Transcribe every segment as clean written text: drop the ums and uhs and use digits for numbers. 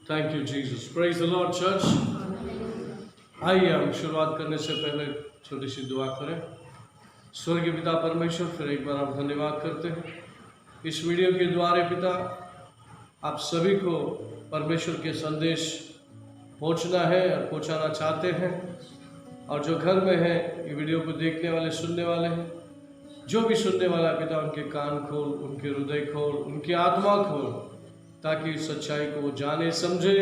Thank you Jesus. Praise the Lord church. आइए हम शुरुआत करने से पहले छोटी सी दुआ करें। स्वर्गीय पिता परमेश्वर, फिर एक बार आप धन्यवाद करते हैं इस वीडियो के द्वारा। पिता, आप सभी को परमेश्वर के संदेश पहुंचना है और पहुंचाना चाहते हैं, और जो घर में हैं ये वीडियो को देखने वाले, सुनने वाले हैं, जो भी सुनने वाला है पिता, उनके कान खोल, उनके हृदय खोल, उनकी आत्मा खोल, ताकि इस सच्चाई को वो जाने समझे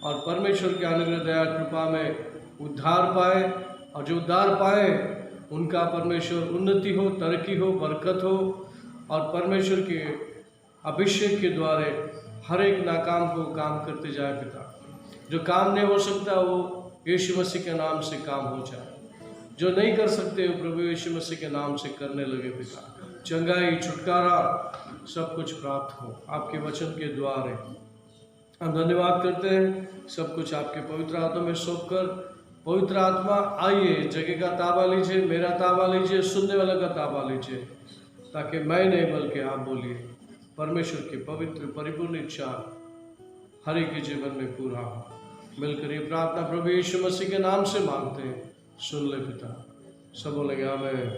और परमेश्वर के अनुग्रह दया कृपा में उद्धार पाए, और जो उद्धार पाए उनका परमेश्वर उन्नति हो, तरक्की हो, बरकत हो, और परमेश्वर के अभिषेक के द्वारा हर एक नाकाम को काम करते जाए। पिता, जो काम नहीं हो सकता वो यीशु मसीह के नाम से काम हो जाए, जो नहीं कर सकते वो प्रभु यीशु मसीह के नाम से करने लगे। पिता, चंगाई, छुटकारा सब कुछ प्राप्त हो आपके वचन के द्वारा। हम धन्यवाद करते हैं, सब कुछ आपके पवित्र हाथों में सौंप कर। पवित्र आत्मा आइए, जगह का ताबा लीजिए, मेरा ताबा लीजिए, सुनने वाला का ताबा लीजिए, ताकि मैं नहीं बल्कि आप बोलिए। परमेश्वर की पवित्र परिपूर्ण इच्छा हर एक के जीवन में पूरा हो। मिलकर ये प्रार्थना प्रभु यीशु मसीह के नाम से मांगते हैं, सुन ले पिता। सब बोलेंगे आमीन,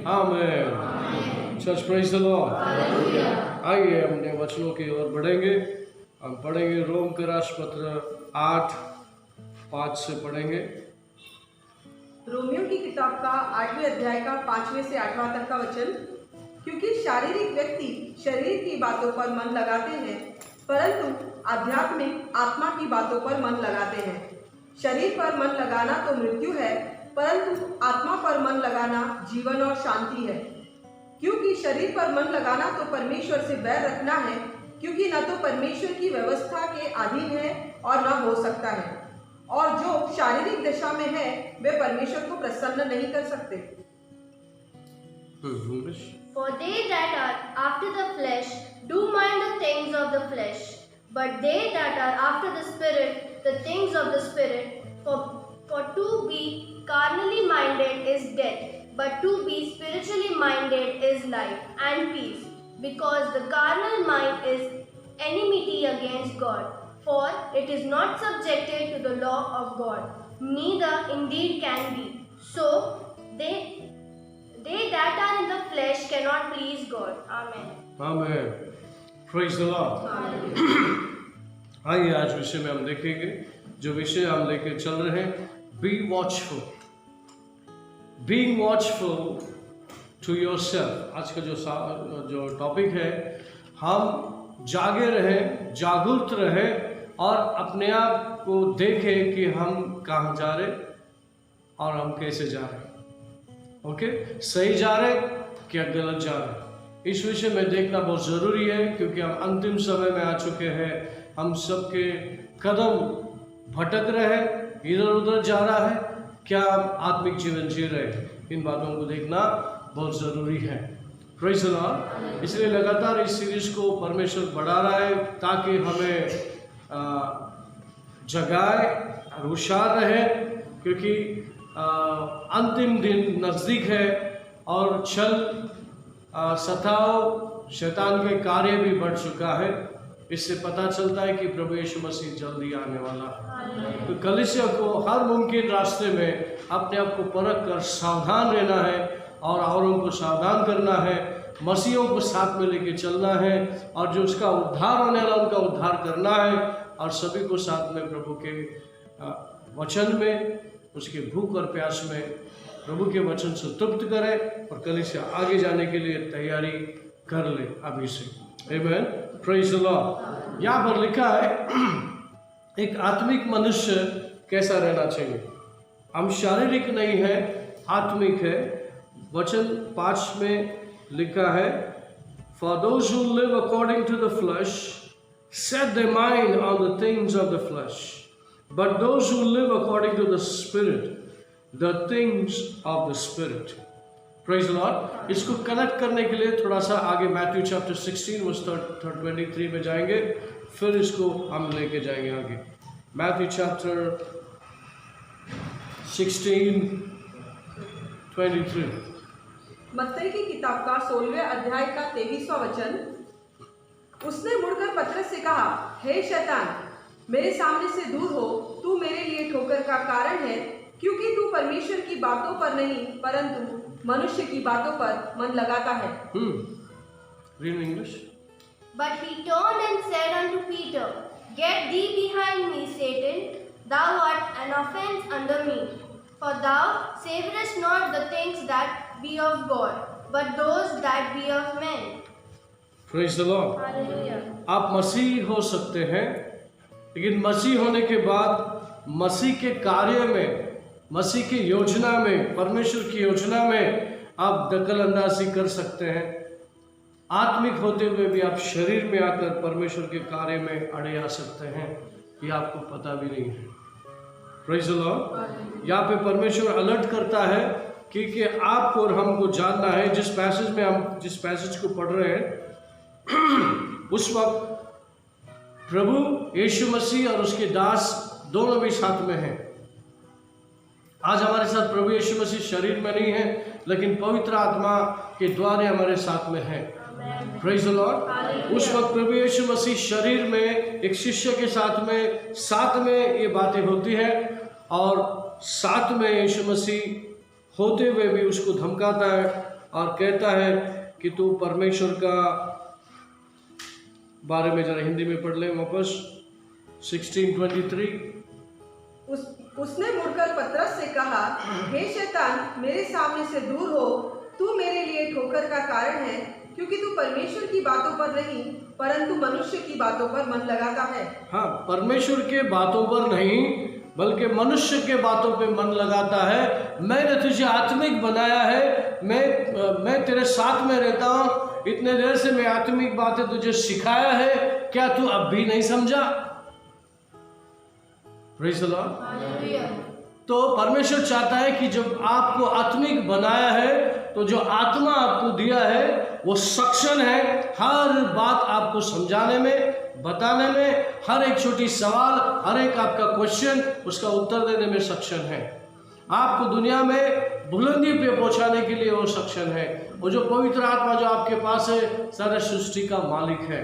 आमीन। Church, praise the Lord. आइए अपने वचनों की ओर बढ़ेंगे। हम पढ़ेंगे रोम के राष्ट्र पत्र 8:5 से पढ़ेंगे। रोमियो की किताब का 8वें अध्याय का 5वें से 8वां तक का वचन। क्योंकि शारीरिक व्यक्ति शरीर की बातों पर मन लगाते हैं, परंतु आध्यात्मिक आत्मा की बातों पर मन लगाते हैं। शरीर पर मन लगाना तो मृत्यु है, परंतु आत्मा पर मन लगाना जीवन और शांति है। क्योंकि शरीर पर मन लगाना तो परमेश्वर से बैर रखना है, क्योंकि न तो परमेश्वर की व्यवस्था के अधीन है और न हो सकता है, और जो शारीरिक दशा में है वे परमेश्वर को प्रसन्न नहीं कर सकते। For they that are after the flesh do mind the things of the flesh, but they that are after the Spirit, the things of the Spirit. For to be carnally minded is death, but to be spiritually minded is life and peace. Because the carnal mind is enmity against God, for it is not subjected to the law of God, neither indeed can be. So they that are in the flesh cannot please God. Amen. Amen. Praise the Lord. आइए आज विषय में हम देखेंगे, जो विषय हम लेके चल रहे हैं, be watchful, being watchful to yourself. आज का जो टॉपिक है, हम जागे रहें, जागरूक रहें और अपने आप को देखें कि हम कहाँ जा रहे और हम कैसे जा रहे। ओके, सही जा रहे क्या गलत जा रहे, इस विषय में देखना बहुत ज़रूरी है, क्योंकि हम अंतिम समय में आ चुके हैं। हम सबके कदम भटक रहे हैं, इधर उधर जा रहा है, क्या आत्मिक जीवन जी रहे, इन बातों को देखना बहुत ज़रूरी है। Praise the Lord. इसलिए लगातार इस सीरीज को परमेश्वर बढ़ा रहा है, ताकि हमें जगाए और होशियार रहे, क्योंकि अंतिम दिन नज़दीक है और छल, सताव, शैतान के कार्य भी बढ़ चुका है। इससे पता चलता है कि प्रभु यीशु मसीह जल्दी आने वाला है। तो कलीसिया को हर मुमकिन रास्ते में अपने आप को परख कर सावधान रहना है और औरों को सावधान करना है, मसीहों को साथ में लेके चलना है, और जो उसका उद्धार होने वाला उनका उद्धार करना है, और सभी को साथ में प्रभु के वचन में, उसके भूख और प्यास में प्रभु के वचन से तृप्त करें, और कलीसिया आगे जाने के लिए तैयारी कर ले अभी से। आमीन। Praise the Lord. यहाँ पर लिखा है एक आत्मिक मनुष्य कैसा रहना चाहिए। हम शारीरिक नहीं है, आत्मिक है। वचन 5 में लिखा है, For those who live according to the flesh set their mind on the things of the flesh, but those who live according to the Spirit, the things of the Spirit. Praise the Lord. इसको connect करने के लिए थोड़ा सा आगे Matthew chapter 16 verse 23 में जाएंगे, फिर इसको हम लेके जाएंगे आगे। Matthew chapter 16:23। मत्ती की किताब का 16वें अध्याय का 23वां वचन। उसने मुड़कर पतरस से कहा, हे शैतान, मेरे सामने से दूर हो, तू मेरे लिए ठोकर का कारण है, क्योंकि तू परमेश्वर की बातों पर नहीं परंतु मनुष्य की बातों पर मन लगाता है। Read in English. But he turned and said unto Peter, Get thee behind me, Satan, thou art an offense unto me. For thou savorest not the things that be of God, but those that be of men. Praise the Lord. Hallelujah. आप मसीह हो सकते हैं, लेकिन मसीह होने के बाद मसीह के कार्य में, मसीह की योजना में, परमेश्वर की योजना में आप दखल अंदाजी कर सकते हैं। आत्मिक होते हुए भी आप शरीर में आकर परमेश्वर के कार्य में अड़े आ सकते हैं, ये आपको पता भी नहीं है। Praise the Lord. यहाँ पे परमेश्वर अलर्ट करता है कि आपको और हमको जानना है, जिस पैसेज को पढ़ रहे हैं उस वक्त प्रभु यीशु मसीह और उसके दास दोनों भी साथ में हैं। आज हमारे साथ प्रभु यीशु मसीह शरीर में नहीं है, लेकिन पवित्र आत्मा के द्वारा हमारे साथ में है। Praise the Lord. उस वक्त प्रभु यीशु मसीह शरीर में एक शिष्य के साथ में ये बातें होती है, और साथ में यीशु मसीह होते हुए भी उसको धमकाता है और कहता है कि तू परमेश्वर का बारे में, जरा हिंदी में पढ़ ले वापस 16:23। उसने मुड़कर पतरस से कहा, हे शैतान, मेरे सामने से दूर हो, तू मेरे लिए ठोकर का कारण है, क्योंकि तू परमेश्वर की बातों पर नहीं परंतु मनुष्य की बातों पर मन लगाता है। हाँ, परमेश्वर के बातों पर नहीं बल्कि मनुष्य के बातों पे मन लगाता है। मैंने तुझे आत्मिक बनाया है, मैं तेरे साथ में रहता हूँ, इतने देर से मैं आत्मिक बातें तुझे सिखाया है, क्या तू अब भी नहीं समझा? Praise the Lord. तो परमेश्वर चाहता है कि जब आपको आत्मिक बनाया है तो जो आत्मा आपको दिया है वो सक्षम है हर बात आपको समझाने में, बताने में, हर एक छोटी सवाल, हर एक आपका क्वेश्चन उसका उत्तर देने में सक्षम है। आपको दुनिया में बुलंदी पे पहुंचाने के लिए वो सक्षम है। वो जो पवित्र आत्मा जो आपके पास है, सारे सृष्टि का मालिक है,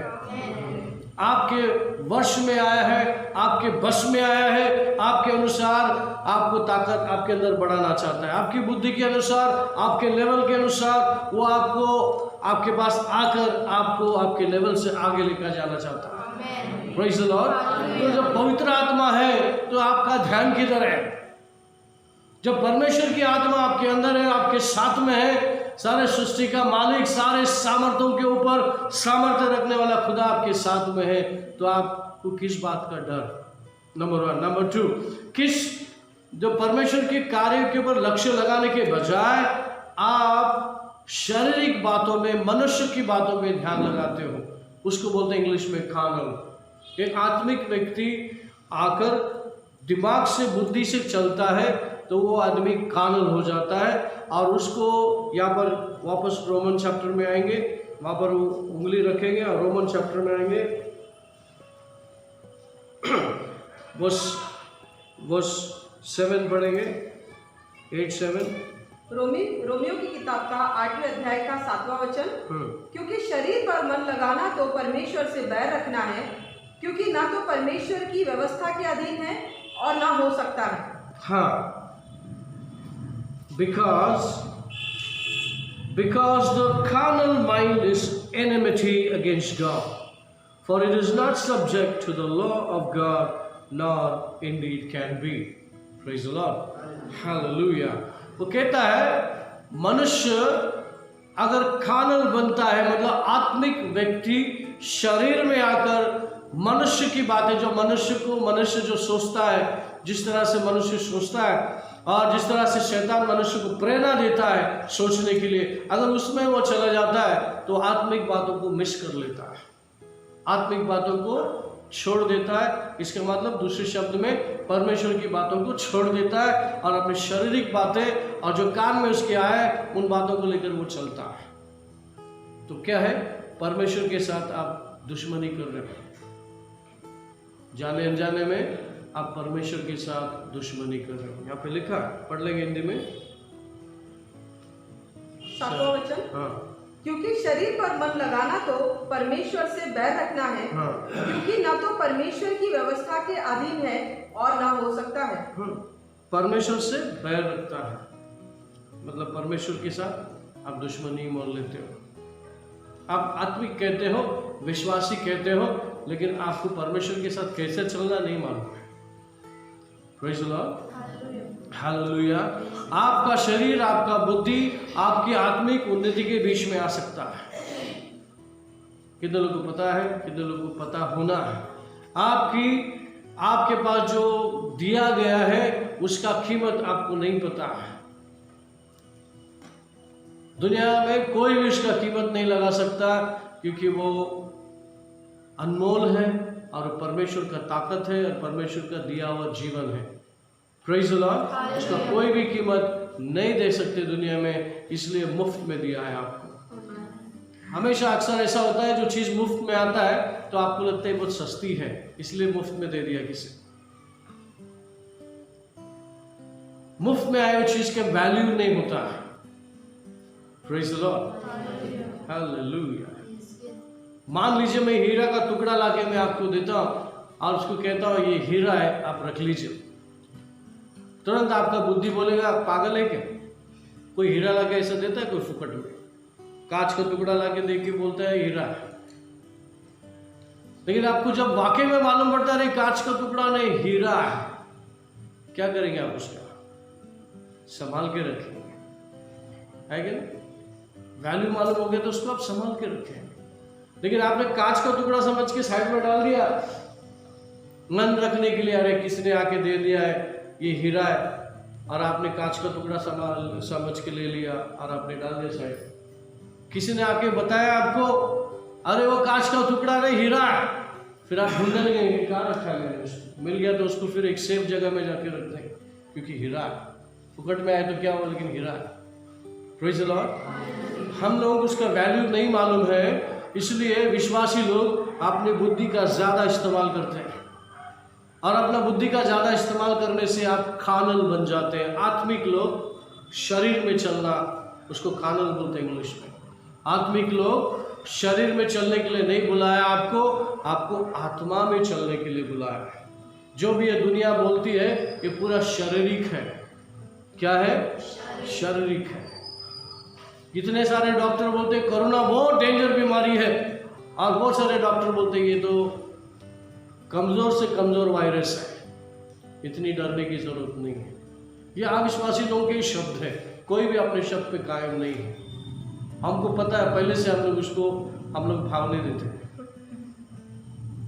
आपके वश में आया है, आपके बस में आया है, आपके अनुसार आपको ताकत आपके अंदर बढ़ाना चाहता है, आपकी बुद्धि के अनुसार, आपके लेवल के अनुसार वो आपको आपके पास आकर आपको आपके लेवल से आगे लेकर जाना चाहता है। Praise the Lord. तो जब पवित्र आत्मा है तो आपका ध्यान किधर है? जब परमेश्वर की आत्मा आपके अंदर है, आपके साथ में है, सारे सृष्टि का मालिक, सारे सामर्थ्यों के ऊपर सामर्थ्य रखने वाला खुदा आपके साथ में है, तो आपको किस बात का डर? नंबर 1। नंबर 2, जो परमेश्वर के कार्य के ऊपर लक्ष्य लगाने के बजाय आप शारीरिक बातों में, मनुष्य की बातों में ध्यान लगाते हो, उसको बोलते हैं इंग्लिश में कार्नल। एक आत्मिक व्यक्ति आकर दिमाग से, बुद्धि से चलता है तो वो आदमी कार्नल हो जाता है, और उसको यहाँ पर वापस रोमन चैप्टर में आएंगे, वहाँ पर वो उंगली रखेंगे और रोमन चैप्टर में आएंगे, वर्स 7 पढ़ेंगे, 8-7। रोमियो की किताब का 8वें अध्याय का 7वां वचन। क्योंकि शरीर पर मन लगाना तो परमेश्वर से बैर रखना है, क्योंकि ना तो परमेश्वर की व्यवस्था के अधीन है और ना हो सकता है। हाँ, because the carnal mind is enmity against God, for it is not subject to the law of God, nor indeed can be. Praise the Lord. Hallelujah. वो कहता है मनुष्य अगर carnal बनता है, मतलब आत्मिक व्यक्ति शरीर में आकर मनुष्य की बातें, जो मनुष्य जो सोचता है, जिस तरह से मनुष्य सोचता है और जिस तरह से शैतान मनुष्य को प्रेरणा देता है सोचने के लिए, अगर उसमें वो चला जाता है तो आत्मिक बातों को मिस कर लेता है, आत्मिक बातों को छोड़ देता है। इसका मतलब दूसरे शब्द में परमेश्वर की बातों को छोड़ देता है और अपनी शारीरिक बातें और जो कान में उसके आए उन बातों को लेकर वो चलता है। तो क्या है? परमेश्वर के साथ आप दुश्मनी कर रहे हो, जाने अनजाने में आप परमेश्वर के साथ दुश्मनी कर रहे हो। यहाँ पे लिखा है, पढ़ लेंगे हिंदी में 7वां वचन। हाँ। क्योंकि शरीर पर मन लगाना तो परमेश्वर से बैर रखना है, क्योंकि न तो परमेश्वर की व्यवस्था के अधीन है और न हो सकता है। परमेश्वर से बैर रखता है मतलब परमेश्वर के साथ आप दुश्मनी मोल लेते हो। आप आत्मिक कहते हो, विश्वासी कहते हो, लेकिन आपको परमेश्वर के साथ कैसे चलना नहीं मालूम है। Praise the Lord, hallelujah. आपका शरीर, आपका बुद्धि, आपकी आत्मिक उन्नति के बीच में आ सकता है। कितने लोगों को पता है, कितने लोगों को पता होना है। आपके पास जो दिया गया है उसका कीमत आपको नहीं पता है। दुनिया में कोई भी उसका कीमत नहीं लगा सकता, क्योंकि वो अनमोल है और परमेश्वर का ताकत है और परमेश्वर का दिया हुआ जीवन है। Praise the Lord. उसका कोई भी कीमत नहीं दे सकते दुनिया में, इसलिए मुफ्त में दिया है आपको। हमेशा अक्सर ऐसा होता है, जो चीज़ मुफ्त में आता है तो आपको लगता है बहुत सस्ती है, इसलिए मुफ्त में दे दिया किसी। मुफ्त में आए हुई चीज का वैल्यू नहीं होता है। Praise the Lord, hallelujah. मान लीजिए मैं हीरा का टुकड़ा लाके मैं आपको देता हूं और उसको कहता हूं ये हीरा है, आप रख लीजिए। तुरंत आपका बुद्धि बोलेगा पागल है क्या? कोई हीरा लाके ऐसा देता है कोई फुकट में? कांच का टुकड़ा लाके देख के बोलता है हीरा है। लेकिन आपको जब वाकई में मालूम पड़ता है कांच का टुकड़ा नहीं हीरा है, क्या करेंगे आप? उसका संभाल के रखेंगे, है क्या? वैल्यू मालूम हो गया तो उसको आप संभाल के रखेंगे। लेकिन आपने कांच का टुकड़ा समझ के साइड में डाल दिया मन रखने के लिए, अरे किसने आके दे दिया है ये हीरा है, और आपने कांच का टुकड़ा समझ के ले लिया और आपने डाल दिया साइड। किसी ने आके बताया आपको अरे वो कांच का टुकड़ा नहीं हीरा है, फिर आप ढूंढने लगेंगे कहाँ रखा है मैंने उसको। मिल गया तो उसको फिर एक सेफ जगह में जाके रख देंगे, क्योंकि हीरा है। फुकट में आए तो क्या हुआ, लेकिन हीरा है। Praise the Lord. हम लोगों को उसका वैल्यू नहीं मालूम है, इसलिए विश्वासी लोग अपनी बुद्धि का ज़्यादा इस्तेमाल करते हैं, और अपना बुद्धि का ज़्यादा इस्तेमाल करने से आप खानल बन जाते हैं। आत्मिक लोग शरीर में चलना, उसको खानल बोलते हैं इंग्लिश में। आत्मिक लोग शरीर में चलने के लिए नहीं बुलाया आपको, आपको आत्मा में चलने के लिए बुलाया है। जो भी ये दुनिया बोलती है ये पूरा शारीरिक है। क्या है? शारीरिक है। कितने सारे डॉक्टर बोलते हैं कोरोना बहुत डेंजर बीमारी है, और बहुत सारे डॉक्टर बोलते हैं ये तो कमजोर से कमजोर वायरस है, इतनी डरने की जरूरत नहीं है। ये अविश्वासी लोगों के शब्द है, कोई भी अपने शब्द पे कायम नहीं है। हमको पता है पहले से, हम लोग भाव नहीं देते।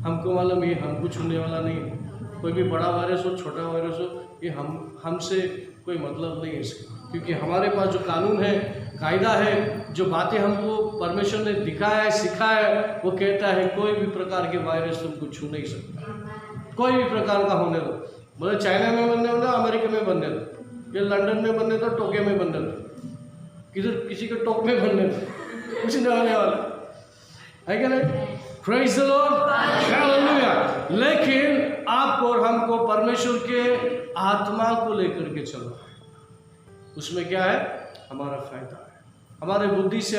हमको मालूम ये हमको छूने वाला नहीं है। कोई भी बड़ा वायरस हो छोटा वायरस हो, ये हमसे कोई मतलब नहीं है इसका, क्योंकि हमारे पास जो कानून है, कायदा है, जो बातें हमको परमेश्वर ने दिखाया है, सिखाया है, वो कहता है कोई भी प्रकार के वायरस तुमको छू नहीं सकता। कोई भी प्रकार का होने दो, बोले चाइना में बनने दो, अमेरिका में बनने दो, या लंदन में बनने दो, टोक्यो में बनने दो, किधर किसी के टोक में बनने दो, कुछ नहीं होने वाला है क्या नहीं? Praise the Lord, hallelujah. लेकिन आपको और हमको परमेश्वर के आत्मा को लेकर के चलना है। उसमें क्या है? हमारा फायदा है। हमारे बुद्धि से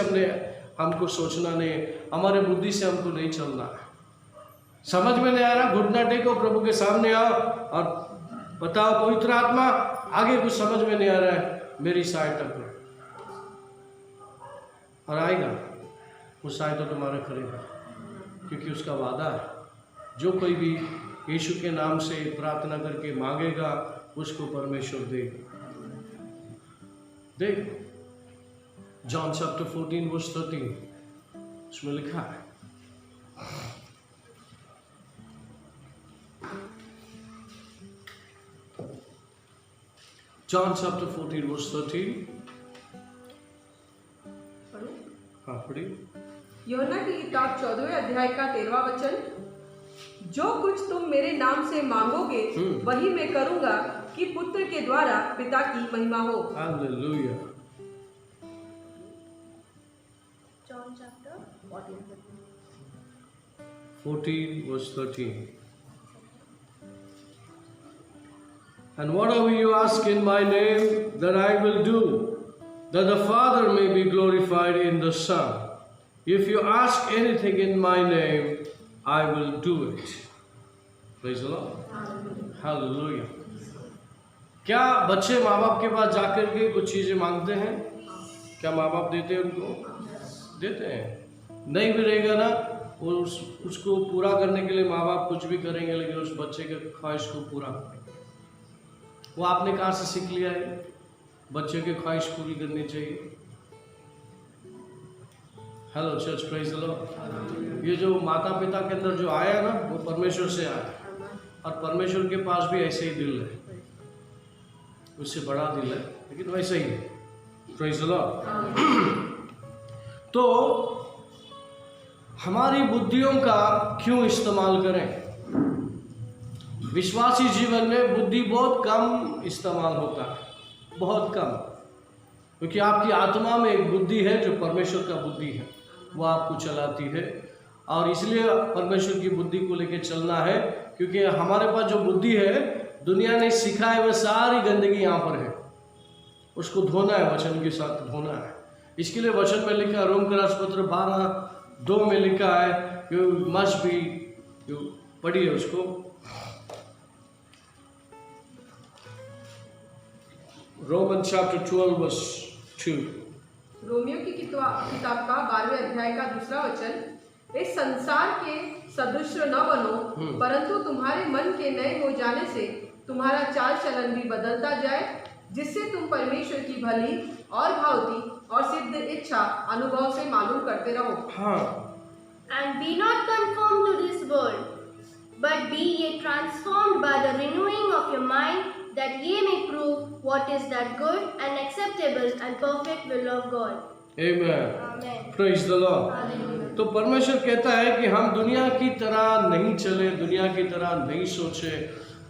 हमको सोचना नहीं, हमारे बुद्धि से हमको नहीं चलना है। समझ में नहीं आ रहा, घुटना टेको, प्रभु के सामने आओ और बताओ पवित्र आत्मा आगे कुछ समझ में नहीं आ रहा है, मेरी सहायता करो, और आएगा वो सहायता तुम्हारा करेगा, क्योंकि उसका वादा है जो कोई भी यीशु के नाम से प्रार्थना करके मांगेगा उसको परमेश्वर देगा। देख जॉन चैप्टर 14 वर्स 13 उसमें लिखा है, जॉन चैप्टर 14 वर्स 13। हाँ पढ़िए। यूहन्ना की किताब 14वें अध्याय का 13वां वचन, जो कुछ तुम मेरे नाम से मांगोगे वही मैं करूंगा, कि पुत्र के द्वारा पिता की महिमा हो। Hallelujah. John chapter 14 verse 13. And whatever you ask in my name, that I will do, that the Father may be glorified in the Son. If you ask anything in my name, I will do it. Praise the Lord. Hallelujah. क्या बच्चे माँ बाप के पास जाकर के कुछ चीज़ें मांगते हैं? क्या माँ बाप देते हैं उनको? देते हैं। नहीं भी रहेगा ना, वो उसको पूरा करने के लिए माँ बाप कुछ भी करेंगे, लेकिन उस बच्चे के ख्वाहिश को पूरा करेंगे। वो आपने कहाँ से सीख लिया है? बच्चे की ख्वाहिश पूरी करनी चाहिए। Hello church, praise the Lord. ये जो माता पिता के अंदर जो आया ना, वो परमेश्वर से आया, और परमेश्वर के पास भी ऐसे ही दिल है, उससे बड़ा दिल है, लेकिन वैसे ही है। Praise the Lord. तो हमारी बुद्धियों का क्यों इस्तेमाल करें? विश्वासी जीवन में बुद्धि बहुत कम इस्तेमाल होता है, बहुत कम, क्योंकि आपकी आत्मा में एक बुद्धि है जो परमेश्वर का बुद्धि है, वो आपको चलाती है। और इसलिए परमेश्वर की बुद्धि को लेकर चलना है, क्योंकि हमारे पास जो बुद्धि है, दुनिया ने सिखाए वह सारी गंदगी यहाँ पर है, उसको धोना है, वचन के साथ धोना है। इसके लिए वचन में लिखा है, रोमकरासपत्र 12:2 में लिखा है, यू मस्ट बी, पढ़िए उसको, रोमन चैप्टर 12:2। रोमियो की किताब का 12वें अध्याय का 2 वचन, इस संसार के सदृश न बनो, परंतु तुम्हारे मन के नए हो जाने से तुम्हारा चाल चलन भी बदलता जाए, जिससे तुम परमेश्वर की भली और भावती और सिद्ध इच्छा अनुभव से मालूम करते रहो। हाँ। And be not conformed to this world, but be ye transformed by the renewing of your mind, that ye may prove what is that good and acceptable and perfect will of God. Amen. Amen. Praise the Lord. Hallelujah. तो परमेश्वर कहता है कि हम दुनिया की तरह नहीं चले, दुनिया की तरह नहीं सोचे,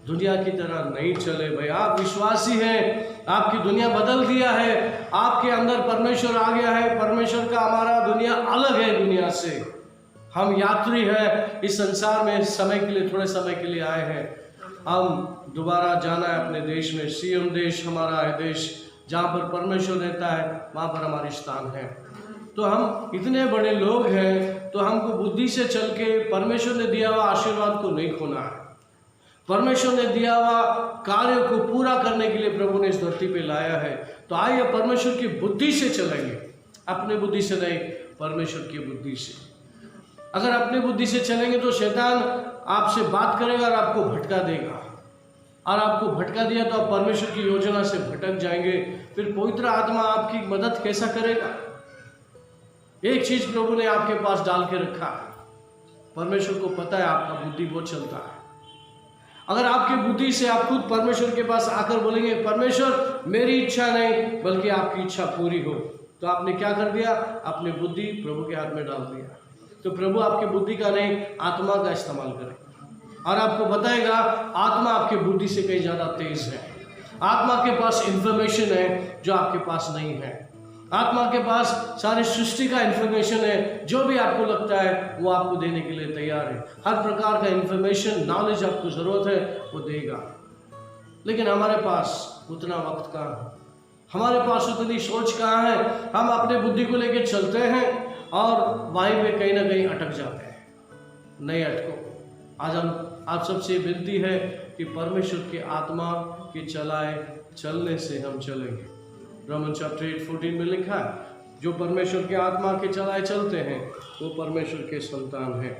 दुनिया की तरह नहीं चले। भाई आप विश्वासी हैं, आपकी दुनिया बदल दिया है, आपके अंदर परमेश्वर आ गया है। परमेश्वर का हमारा दुनिया अलग है दुनिया से। हम यात्री हैं इस संसार में, समय के लिए, थोड़े समय के लिए आए हैं। हम दोबारा जाना है अपने देश में। सियम देश हमारा है, देश जहाँ पर परमेश्वर रहता है, वहाँ पर हमारी स्थान है। तो हम इतने बड़े लोग हैं, तो हमको बुद्धि से चल के परमेश्वर ने दिया हुआ आशीर्वाद को नहीं खोना है। परमेश्वर ने दिया हुआ कार्य को पूरा करने के लिए प्रभु ने इस धरती पे लाया है। तो आइए परमेश्वर की बुद्धि से चलेंगे, अपने बुद्धि से नहीं, परमेश्वर की बुद्धि से। अगर अपने बुद्धि से चलेंगे तो शैतान आपसे बात करेगा और आपको भटका देगा, और आपको भटका दिया तो आप परमेश्वर की योजना से भटक जाएंगे। फिर पवित्र आत्मा आपकी मदद कैसा करेगा? एक चीज प्रभु ने आपके पास डाल के रखा है, परमेश्वर को पता है आपका बुद्धि बहुत चलता है। अगर आपकी बुद्धि से आप खुद परमेश्वर के पास आकर बोलेंगे, परमेश्वर मेरी इच्छा नहीं बल्कि आपकी इच्छा पूरी हो, तो आपने क्या कर दिया? अपनी बुद्धि प्रभु के हाथ में डाल दिया। तो प्रभु आपकी बुद्धि का नहीं, आत्मा का इस्तेमाल करेगा और आपको बताएगा आत्मा आपकी बुद्धि से कहीं ज़्यादा तेज है। आत्मा के पास इंफॉर्मेशन है जो आपके पास नहीं है। आत्मा के पास सारी सृष्टि का इंफॉर्मेशन है, जो भी आपको लगता है वो आपको देने के लिए तैयार है। हर प्रकार का इंफॉर्मेशन, नॉलेज आपको ज़रूरत है वो देगा। लेकिन हमारे पास उतना वक्त कहाँ है, हमारे पास उतनी सोच कहाँ है? हम अपने बुद्धि को लेकर चलते हैं और वहीं पे कहीं ना कहीं अटक जाते हैं। नहीं अटको। आज हम आप सबसे विनती है कि परमेश्वर की आत्मा के चलाए चलने से हम चलेंगे। रोमन चैप्टर 8:14 में लिखा है, जो परमेश्वर की आत्मा के चलाए चलते हैं वो परमेश्वर के संतान हैं।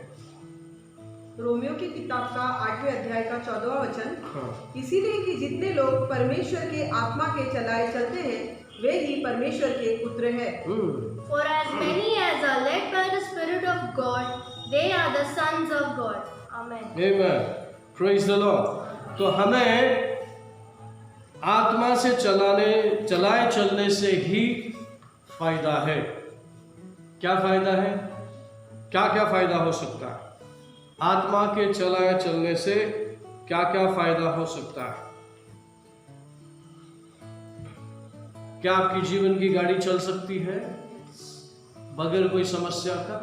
रोमियो की किताब का 8वें अध्याय का 14वां वचन, हाँ। इसीलिए कि जितने लोग परमेश्वर के आत्मा के चलाए चलते हैं वे ही परमेश्वर के पुत्र हैं। For as many as are led by the Spirit of God, they are the sons of God. Amen. Amen. Praise the Lord. तो हमें आत्मा से चलाए चलने से ही फायदा है। क्या फायदा है? क्या क्या फायदा हो सकता है? आत्मा के चलाए चलने से क्या क्या फायदा हो सकता है? क्या आपकी जीवन की गाड़ी चल सकती है बगैर कोई समस्या का?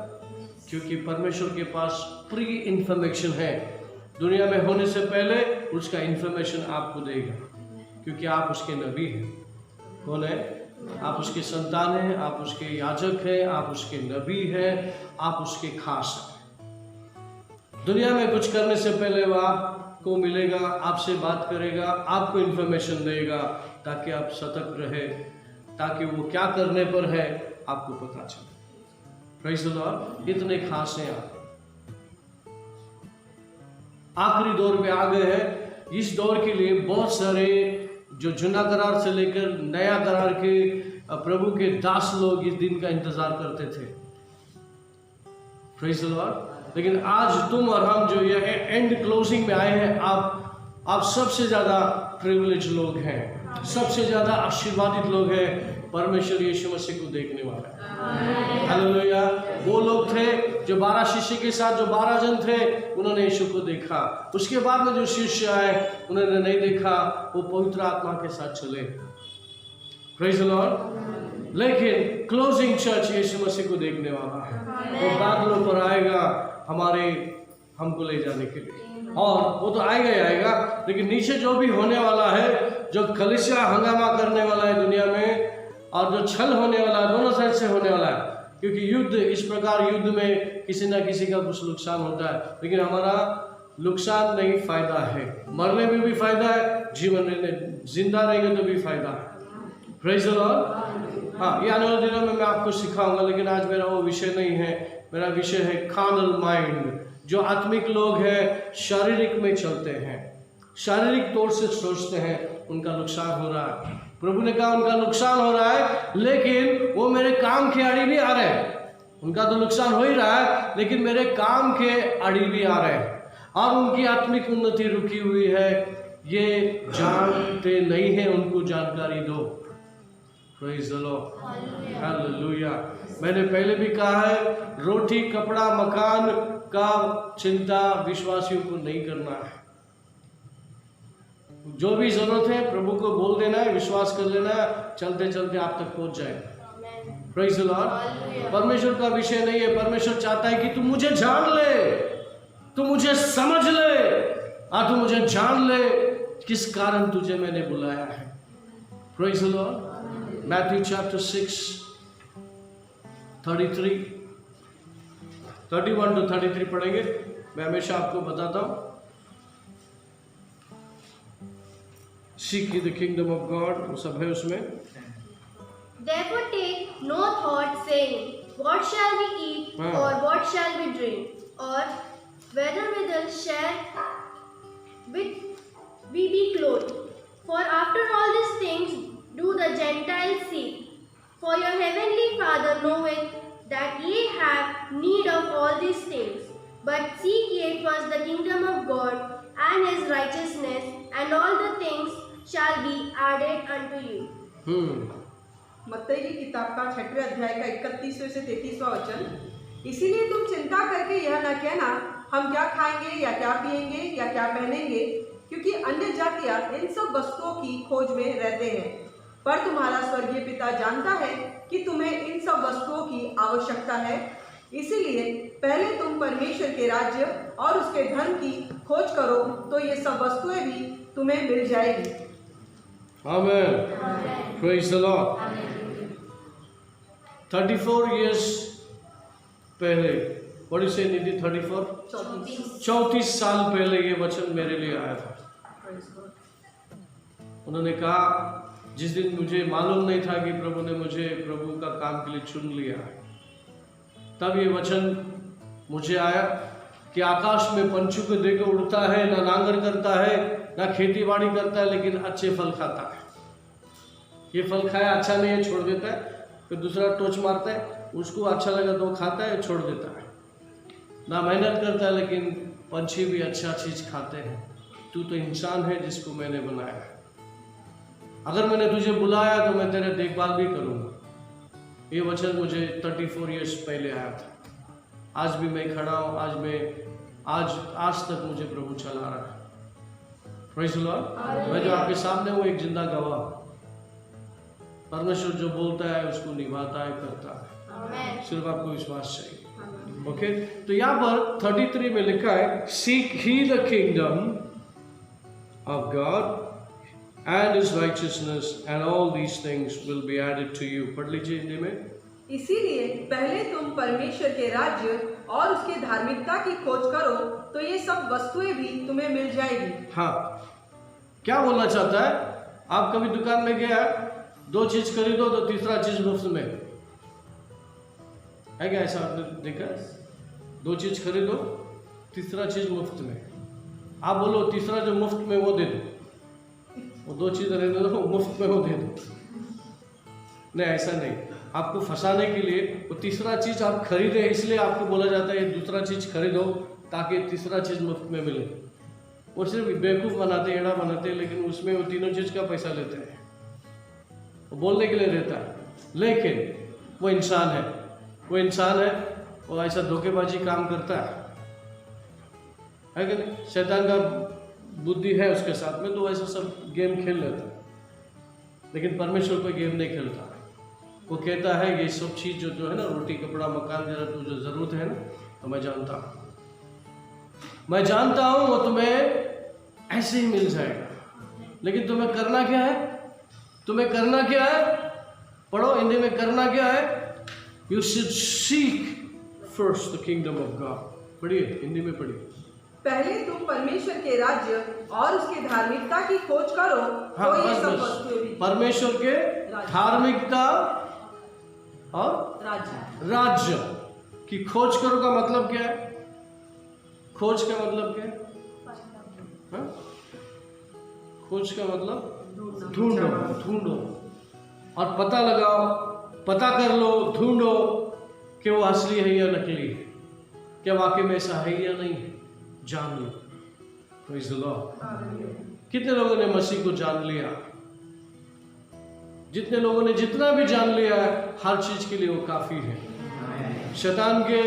क्योंकि परमेश्वर के पास प्री इंफॉर्मेशन है, दुनिया में होने से पहले उसका इंफॉर्मेशन आपको देगा, क्योंकि आप उसके नबी हैं। कौन है? आप उसके संतान हैं, आप उसके याजक हैं, आप उसके नबी हैं, आप उसके खास हैं। दुनिया में कुछ करने से पहले वो आपको मिलेगा, आपसे बात करेगा, आपको इन्फॉर्मेशन देगा ताकि आप सतर्क रहे, ताकि वो क्या करने पर है आपको पता चले। Praise the Lord. इतने खास हैं आप। आखिरी दौर पे आ गए हैं। इस दौर के लिए बहुत सारे जो जुना करार से लेकर नया करार के प्रभु के दास लोग इस दिन का इंतजार करते थे। Praise the Lord. लेकिन आज तुम और हम जो ये एंड क्लोजिंग में आए हैं, आप सबसे ज्यादा प्रिविलेज लोग हैं, सबसे ज्यादा आशीर्वादित लोग हैं परमेश्वर यीशु मसीह को देखने वाला है। हालेलुया। वो लोग थे जो 12 शिष्य के साथ, जो 12 जन थे, उन्होंने यीशु को देखा। उसके बाद में जो शिष्य आए उन्होंने नहीं देखा, वो पवित्र आत्मा के साथ चले। Praise the Lord. लेकिन क्लोजिंग चर्च यीशु मसीह को देखने वाला है। वो बादलों पर आएगा हमको ले जाने के लिए, और वो तो आएगा ही आएगा। लेकिन नीचे जो भी होने वाला है, जो कलीसिया हंगामा करने वाला है दुनिया में, और जो छल होने वाला है, दोनों साइड से होने वाला है। क्योंकि युद्ध, इस प्रकार युद्ध में किसी ना किसी का कुछ नुकसान होता है, लेकिन हमारा नुकसान नहीं, फायदा है। मरने में भी फायदा है, जीवन में जिंदा रहेंगे तो भी फायदा है। Praise the Lord. हाँ, ये आने वाले दिनों में मैं आपको सिखाऊंगा, लेकिन आज मेरा वो विषय नहीं है। मेरा विषय है कार्नल माइंड। जो आत्मिक लोग हैं, शारीरिक में चलते हैं, शारीरिक तौर से सोचते हैं, उनका नुकसान हो रहा है। प्रभु ने कहा उनका नुकसान हो रहा है, लेकिन वो मेरे काम के आड़ी भी आ रहे हैं। उनका तो नुकसान हो ही रहा है, लेकिन मेरे काम के आड़ी भी आ रहे हैं, और उनकी आत्मिक उन्नति रुकी हुई है। ये जानते नहीं है, उनको जानकारी दो। Praise the Lord. हालेलुया। मैंने पहले भी कहा है, रोटी, कपड़ा, मकान का चिंता विश्वासियों को नहीं करना है। जो भी जरूरत है प्रभु को बोल देना है, विश्वास कर लेना है, चलते चलते आप तक पहुंच जाएगा। Praise the Lord. परमेश्वर का विषय नहीं है। परमेश्वर चाहता है कि तू मुझे जान ले, तू मुझे समझ ले, और तू मुझे जान ले किस कारण तुझे मैंने बुलाया है। Praise the Lord. Matthew chapter 6 31 to 33 पढ़ेंगे। मैं हमेशा आपको बताता हूँ, Seek ye the kingdom of God, वो सब है उसमें। Therefore take no thought, saying, What shall we eat, or what shall we drink, or whether withal shall we be clothed? For after all these things do the Gentiles seek. For your heavenly Father knoweth that ye have need of all these things. But seek ye first the kingdom of God and his righteousness, and all the things shall be added unto you. मत्ती की किताब का 6वें अध्याय का 31वें से 33वां वचन। इसीलिए तुम चिंता करके यह न कहना, हम क्या खाएंगे या क्या पिएंगे या क्या पहनेंगे, क्योंकि अन्य जातियां इन सब वस्तुओं की खोज में रहते हैं। पर तुम्हारा स्वर्गीय पिता जानता है कि तुम्हें इन सब वस्तुओं की आवश्यकता है। इसीलिए पहले तुम परमेश्वर के राज्य और उसके धन की खोज करो, तो ये सब वस्तुएं भी तुम्हें मिल जाएगी। आमीन। Praise the Lord. 34 years पहले, what you say निधि, 34 साल पहले ये वचन मेरे लिए आया था। उन्होंने कहा, जिस दिन मुझे मालूम नहीं था कि प्रभु ने मुझे प्रभु का काम के लिए चुन लिया है, तब ये वचन मुझे आया कि आकाश में पंछी को देखकर उड़ता है, ना नांगर करता है, ना खेती बाड़ी करता है, लेकिन अच्छे फल खाता है। ये फल खाया, अच्छा नहीं है, छोड़ देता है। फिर दूसरा टोच मारता है, उसको अच्छा लगा तो खाता है, छोड़ देता है। ना मेहनत करता है, लेकिन पंछी भी अच्छा चीज खाते हैं। तू तो इंसान है जिसको मैंने बनाया है। अगर मैंने तुझे बुलाया तो मैं तेरे देखभाल भी करूंगा। ये वचन मुझे 34 years पहले आया था। आज भी मैं खड़ा हूँ, आज तक मुझे प्रभु चला रहा है। Praise the Lord. मैं जो आपके सामने हूँ, एक जिंदा गवाह। परमेश्वर जो बोलता है उसको निभाता है, करता है। सिर्फ आपको विश्वास चाहिए। ओके, तो यहाँ पर 33 में लिखा है, seek he the kingdom of God and His righteousness, and all these things will be added to you. पढ़ लीजिए हिंदी में। इसीलिए पहले तुम परमेश्वर के राज्य और उसके धार्मिकता की खोज करो, तो ये सब वस्तुएं भी तुम्हें मिल जाएगी। हाँ, क्या बोलना चाहता है? आप कभी दुकान में गया, 2 चीज खरीदो तो तीसरा चीज मुफ्त में है क्या? ऐसा आपने देखा? 2 चीज खरीदो, तीसरा चीज मुफ्त में। आप बोलो तीसरा जो मुफ्त में वो दे दो, वो 2 चीज रहने दो, मुफ्त में वो दे दो। नहीं, ऐसा नहीं। आपको फंसाने के लिए वो तीसरा चीज आप खरीदे, इसलिए आपको बोला जाता है दूसरा चीज खरीदो ताकि तीसरा चीज मुफ्त में मिले। वो सिर्फ बेवकूफ बनाते, एड़ा बनाते, लेकिन उसमें वो तीनों चीज का पैसा लेते हैं। वो बोलने के लिए रहता है, लेकिन वो इंसान है, वो इंसान है, वो ऐसा धोखेबाजी काम करता है कि नहीं? शैतान का बुद्धि है उसके साथ में, तो वो ऐसा सब गेम खेल लेता है, लेकिन परमेश्वर कोई गेम नहीं खेलता। वो कहता है ये सब चीज़ जो है ना, रोटी कपड़ा मकान जरा तो जो ज़रूरत है ना, तो मैं जानता हूँ वो तुम्हें ऐसे ही मिल जाएगा, लेकिन तुम्हें करना क्या है? तुम्हें करना क्या है? पढ़ो हिंदी में, करना क्या है? You should seek first the kingdom of God. पढ़िए, हिंदी में पढ़िए। पहले तुम परमेश्वर के राज्य और उसके धार्मिकता की खोज करो, हाँ, तो ये बस सब बस वस्तुएं भी। परमेश्वर के धार्मिकता और राज्य की खोज करो का मतलब क्या है? खोज का मतलब क्या है? हाँ? खोज का मतलब ढूंढो और पता लगाओ, पता कर लो, ढूंढो कि वो असली है या नकली है, क्या वाकई में ऐसा है या नहीं है, जान लो। Praise the Lord. कितने लोगों ने मसीह को जान लिया? जितने लोगों ने जितना भी जान लिया है, हर चीज के लिए वो काफी है। शैतान के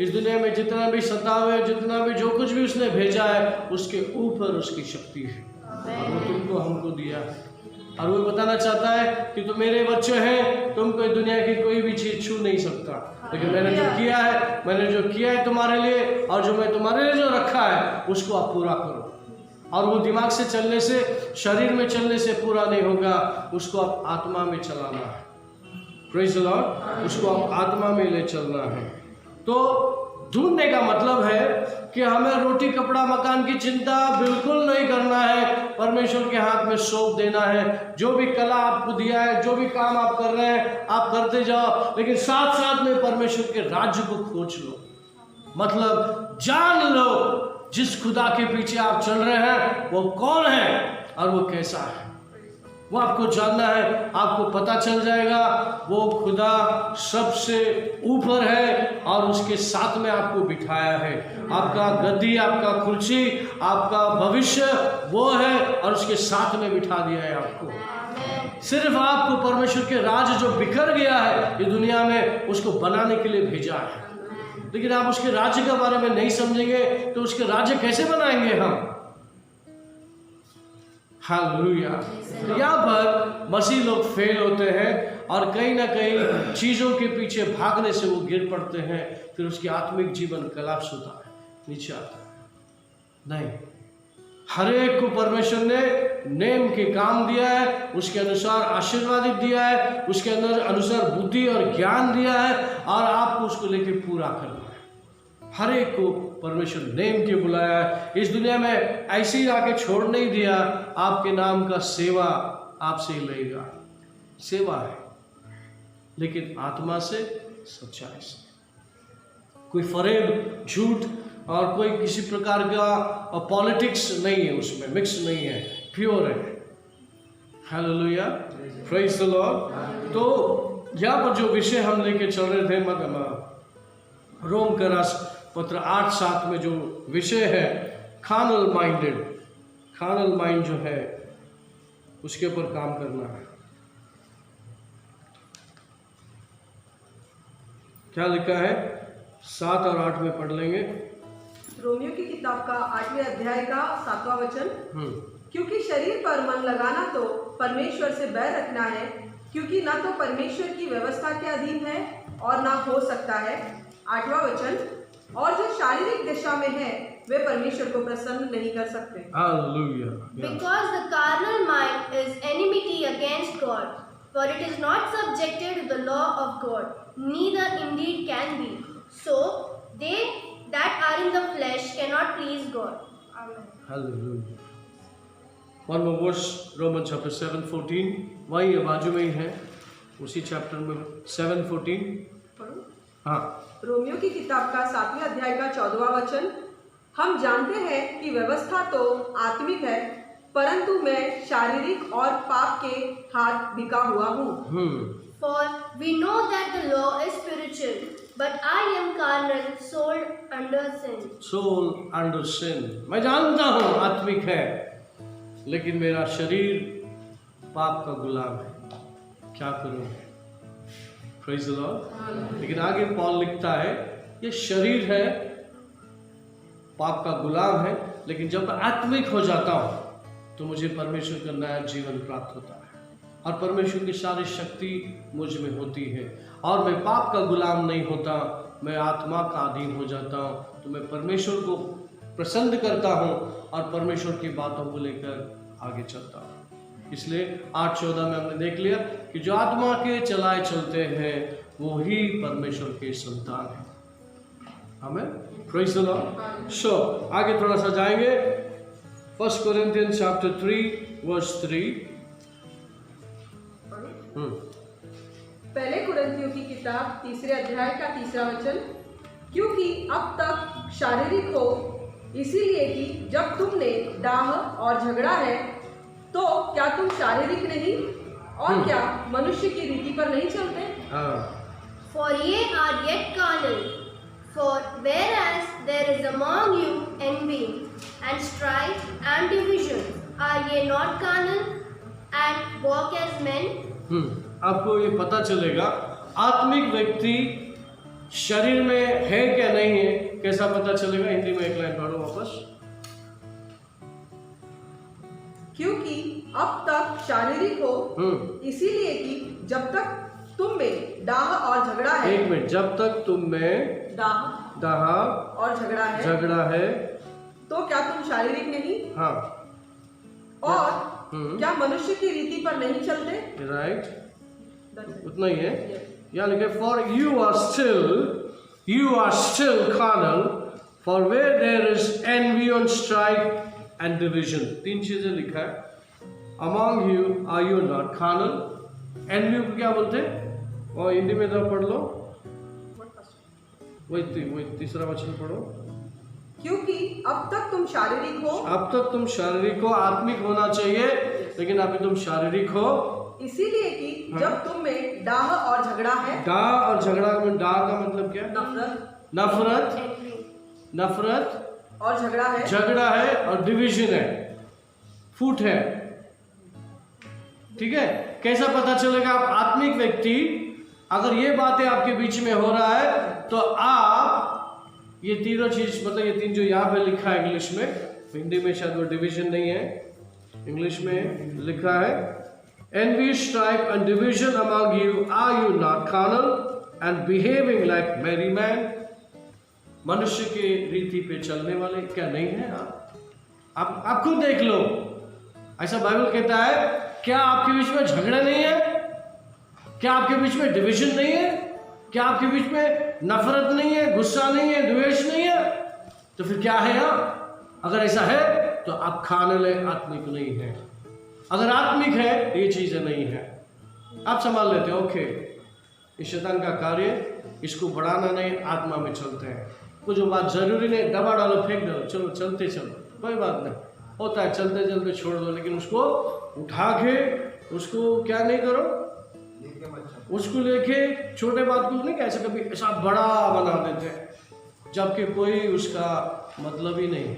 इस दुनिया में जितना भी सतावे, जितना भी जो कुछ भी उसने भेजा है, उसके ऊपर उसकी शक्ति है, और वो तुमको हमको दिया है। और वो बताना चाहता है कि तुम मेरे बच्चे हैं, तुमको दुनिया की कोई भी चीज छू नहीं सकता, लेकिन मैंने जो किया है तुम्हारे लिए, और जो मैं तुम्हारे लिए जो रखा है उसको आप पूरा करो। और वो दिमाग से चलने से, शरीर में चलने से पूरा नहीं होगा, उसको आप आत्मा में चलाना है। Praise the Lord. उसको आप आत्मा में ले चलना है। तो ढूंढने का मतलब है कि हमें रोटी कपड़ा मकान की चिंता बिल्कुल नहीं करना है, परमेश्वर के हाथ में सौंप देना है। जो भी कला आपको दिया है, जो भी काम आप कर रहे हैं, आप करते जाओ, लेकिन साथ साथ में परमेश्वर के राज्य को खोज लो। मतलब जान लो जिस खुदा के पीछे आप चल रहे हैं वो कौन है और वो कैसा है, वो आपको जानना है। आपको पता चल जाएगा वो खुदा सबसे ऊपर है और उसके साथ में आपको बिठाया है। आपका गद्दी, आपका कुर्सी, आपका भविष्य वो है और उसके साथ में बिठा दिया है आपको। सिर्फ आपको परमेश्वर के राज जो बिखर गया है ये दुनिया में, उसको बनाने के लिए भेजा है। लेकिन आप उसके राज्य के बारे में नहीं समझेंगे तो उसके राज्य कैसे बनाएंगे हम? हालेलुया। यहाँ पर मसीह लोग फेल होते हैं और कहीं ना कहीं चीजों के पीछे भागने से वो गिर पड़ते हैं, फिर उसकी आत्मिक जीवन कोलैप्स होता है, नीचे आता है। नहीं, हर एक को परमेश्वर ने नेम के काम दिया है, उसके अनुसार आशीर्वादित दिया है, उसके अंदर अनुसार बुद्धि और ज्ञान दिया है, और आपको उसको लेके पूरा करना है। हर एक को परमेश्वर नेम के बुलाया है। इस दुनिया में ऐसे ही आके छोड़ नहीं दिया, आपके नाम का सेवा आपसे ही लेगा। सेवा है लेकिन आत्मा से, सच्चाई से, कोई फरेब, झूठ और कोई किसी प्रकार का पॉलिटिक्स नहीं है, उसमें मिक्स नहीं है, प्योर है। Hallelujah, praise the Lord. तो यहाँ पर जो विषय हम लेके चल रहे थे, रोम का राष्ट्र पत्र 8:7 में जो विषय है, खानल माइंड जो है उसके ऊपर काम करना है। क्या लिखा है? 7 और 8 में पढ़ लेंगे। रोमियो की किताब का 8वें अध्याय का 7वां वचन। क्योंकि शरीर पर मन लगाना तो परमेश्वर से बैर रखना है, क्योंकि ना तो परमेश्वर की व्यवस्था के अधीन है और ना हो सकता है। 8वां वचन। और जो शारीरिक दिशा में है वे परमेश्वर को प्रसन्न नहीं कर सकते। Hallelujah. Yeah. Because the carnal mind is enmity against God, for it is not subjected to the law of God, neither indeed can be. So they that are in the flesh cannot please God. Hallelujah. One more verse, Romans chapter 7:14. वही ये बाजू में ही है, उसी chapter में 7:14. पढ़ो। हाँ, Romeo की किताब का 7वें अध्याय का 14वां वचन, हम जानते हैं कि व्यवस्था तो आत्मिक है, परंतु मैं शारीरिक और पाप के हाथ बिका हुआ हूँ। For we know that the law is spiritual, but I am carnal, sold under sin. soul under sin. मैं जानता हूँ आत्मिक है, लेकिन मेरा शरीर पाप का गुलाम है, क्या करूँ? Praise the Lord. लेकिन आगे पॉल लिखता है, ये शरीर है, पाप का गुलाम है, लेकिन जब आत्मिक हो जाता हूँ तो मुझे परमेश्वर का नया जीवन प्राप्त होता है और परमेश्वर की सारी शक्ति मुझ में होती है और मैं पाप का गुलाम नहीं होता, मैं आत्मा का अधीन हो जाता हूँ, तो मैं परमेश्वर को प्रसन्न करता हूँ और परमेश्वर की बातों को लेकर आगे चलता हूँ। इसलिए 8:14 में हमने देख लिया कि जो आत्मा के चलाए चलते हैं वो ही परमेश्वर के संतान हैं। आमीन। Praise the Lord. सो आगे थोड़ा सा जाएंगे, 1 Corinthians chapter 3 verse 3. पहले कुरिन्थियों की किताब 3 अध्याय का 3 वचन, क्योंकि अब तक शारीरिक हो, इसीलिए कि जब तुमने डाह और झगड़ा है तो क्या तुम शारीरिक नहीं और क्या मनुष्य की रीति पर नहीं चलते? For ye are yet carnal, for whereas there is among you envy and strife and division, are ye not carnal and walk as men? आपको ये पता चलेगा आत्मिक व्यक्ति शरीर में है क्या नहीं है, कैसा पता चलेगा? हिंदी में एक लाइन पढ़ो वापस। क्योंकि अब तक शारीरिक हो, इसीलिए कि जब तक तुम में डाह और झगड़ा है। एक मिनट, जब तक तुम में डाह और झगड़ा है तो क्या तुम शारीरिक नहीं? हाँ। और क्या मनुष्य की रीति पर नहीं चलते? राइट, उतना ही है। यानी कि for you are still carnal, for where there is envy and strife and division. 3 चीजें लिखा है। Among you are you not carnal? envy को क्या बोलते हैं? और हिंदी में तो पढ़ लो, वही तीसरा वचन पढ़ो। क्योंकि अब तक तुम शारीरिक हो, आत्मिक होना चाहिए, लेकिन अभी तुम शारीरिक हो, इसीलिए कि जब तुम में डाह और झगड़ा है। डाह और झगड़ा में, डाह का मतलब क्या? नफरत और झगड़ा है और डिवीजन है, फूट है। ठीक है, कैसा पता चलेगा आप आत्मिक व्यक्ति? अगर ये बातें आपके बीच में हो रहा है तो आप ये तीनों चीज, मतलब ये 3 जो यहाँ पे लिखा है इंग्लिश में, हिंदी में शायद वो डिवीजन नहीं है, इंग्लिश में लिखा है envy, strife and division among you, are you not carnal and behaving like merry men? मनुष्य के रीति पे चलने वाले क्या नहीं है आप खुद देख लो। ऐसा बाइबल कहता है, क्या आपके बीच में झगड़ा नहीं है? क्या आपके बीच में डिवीजन नहीं है? क्या आपके बीच में नफरत नहीं है, गुस्सा नहीं है, द्वेष नहीं है? तो फिर क्या है आप? अगर ऐसा है तो आप खानल है, आत्मिक नहीं है। अगर आत्मिक है ये चीजें नहीं है, आप संभाल लेते हो। ओके, इस शैतान का कार्य, इसको बढ़ाना नहीं, आत्मा में चलते हैं। कुछ बात जरूरी नहीं, दबा डालो, फेंक दो, चलो चलते चलो, कोई बात नहीं, होता है, चलते चलते छोड़ दो, लेकिन उसको उठा के उसको क्या नहीं करो, उसको लेके छोटे बात को नहीं, कैसे कभी ऐसा बड़ा बना देते हैं जबकि कोई उसका मतलब ही नहीं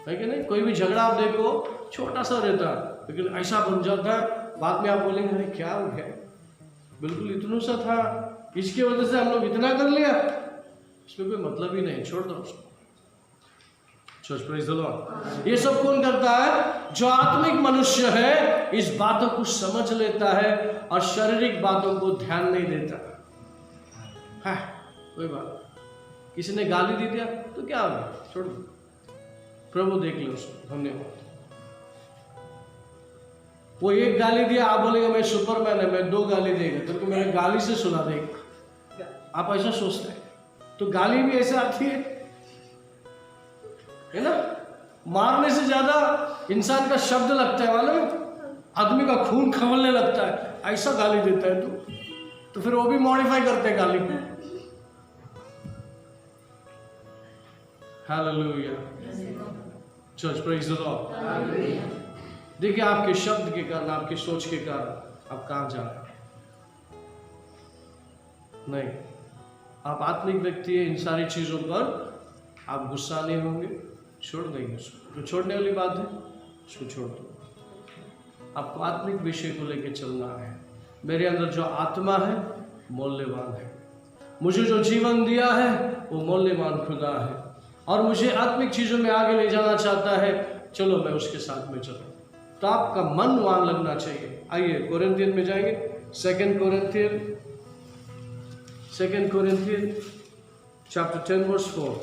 है कि नहीं? कोई भी झगड़ा आप देखो छोटा सा रहता है, लेकिन ऐसा बन जाता है, बाद में आप बोलेंगे अरे क्या हो गया, बिल्कुल इतना सा था, इसकी वजह से हम लोग इतना कर लिया, इसमें कोई मतलब ही नहीं, छोड़ दो उसको। Church praise the Lord. ये सब कौन करता है? जो आत्मिक मनुष्य है, इस बातों को समझ लेता है और शारीरिक बातों को ध्यान नहीं देता है। कोई बात, किसी ने गाली दे दिया तो क्या होगा, छोड़ दो, प्रभु देख लो उसको, धन्यवाद। वो एक गाली दिया, आप बोलेंगे मैं सुपरमैन है, मैं 2 गाली देगा तो मेरे गाली से सुना देगा, आप ऐसा सोचते हैं। तो गाली भी ऐसे आती है ना, मारने से ज्यादा इंसान का शब्द लगता है, मालूम है, आदमी का खून खवलने लगता है, ऐसा गाली देता है तो फिर वो भी मॉडिफाई करते हैं गाली को। Hallelujah, church praise the Lord. देखिए आपके शब्द के कारण, आपकी सोच के कारण आप कहां जा रहे हैं। नहीं, आप आत्मिक व्यक्ति है, इन सारी चीजों पर आप गुस्सा नहीं होंगे, छोड़ देंगे उसको। जो छोड़ने वाली बात है उसको छोड़ दो। आपको आत्मिक विषय को लेकर चलना है। मेरे अंदर जो आत्मा है मूल्यवान है, मुझे जो जीवन दिया है वो मूल्यवान खुदा है, और मुझे आत्मिक चीजों में आगे ले जाना चाहता है, चलो मैं उसके साथ में चलूं। तो आपका मन वहां लगना चाहिए। आइए कोरिन्थियन में जाएंगे, 2 कोरिन्थियन चैप्टर 10 वर्स 4।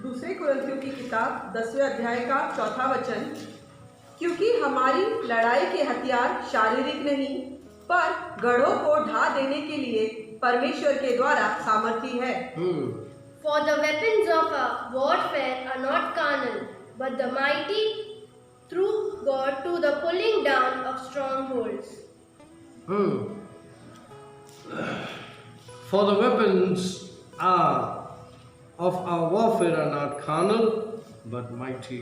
दूसरे कुरिन्थियों की किताब 10वें अध्याय का 4था वचन, क्योंकि हमारी लड़ाई के हथियार शारीरिक नहीं पर गढ़ों को ढा देने के लिए परमेश्वर के द्वारा सामर्थी है। For the weapons of our warfare are not carnal, but the mighty through God to the pulling down of strongholds. For the weapons of our warfare are not carnal, but mighty.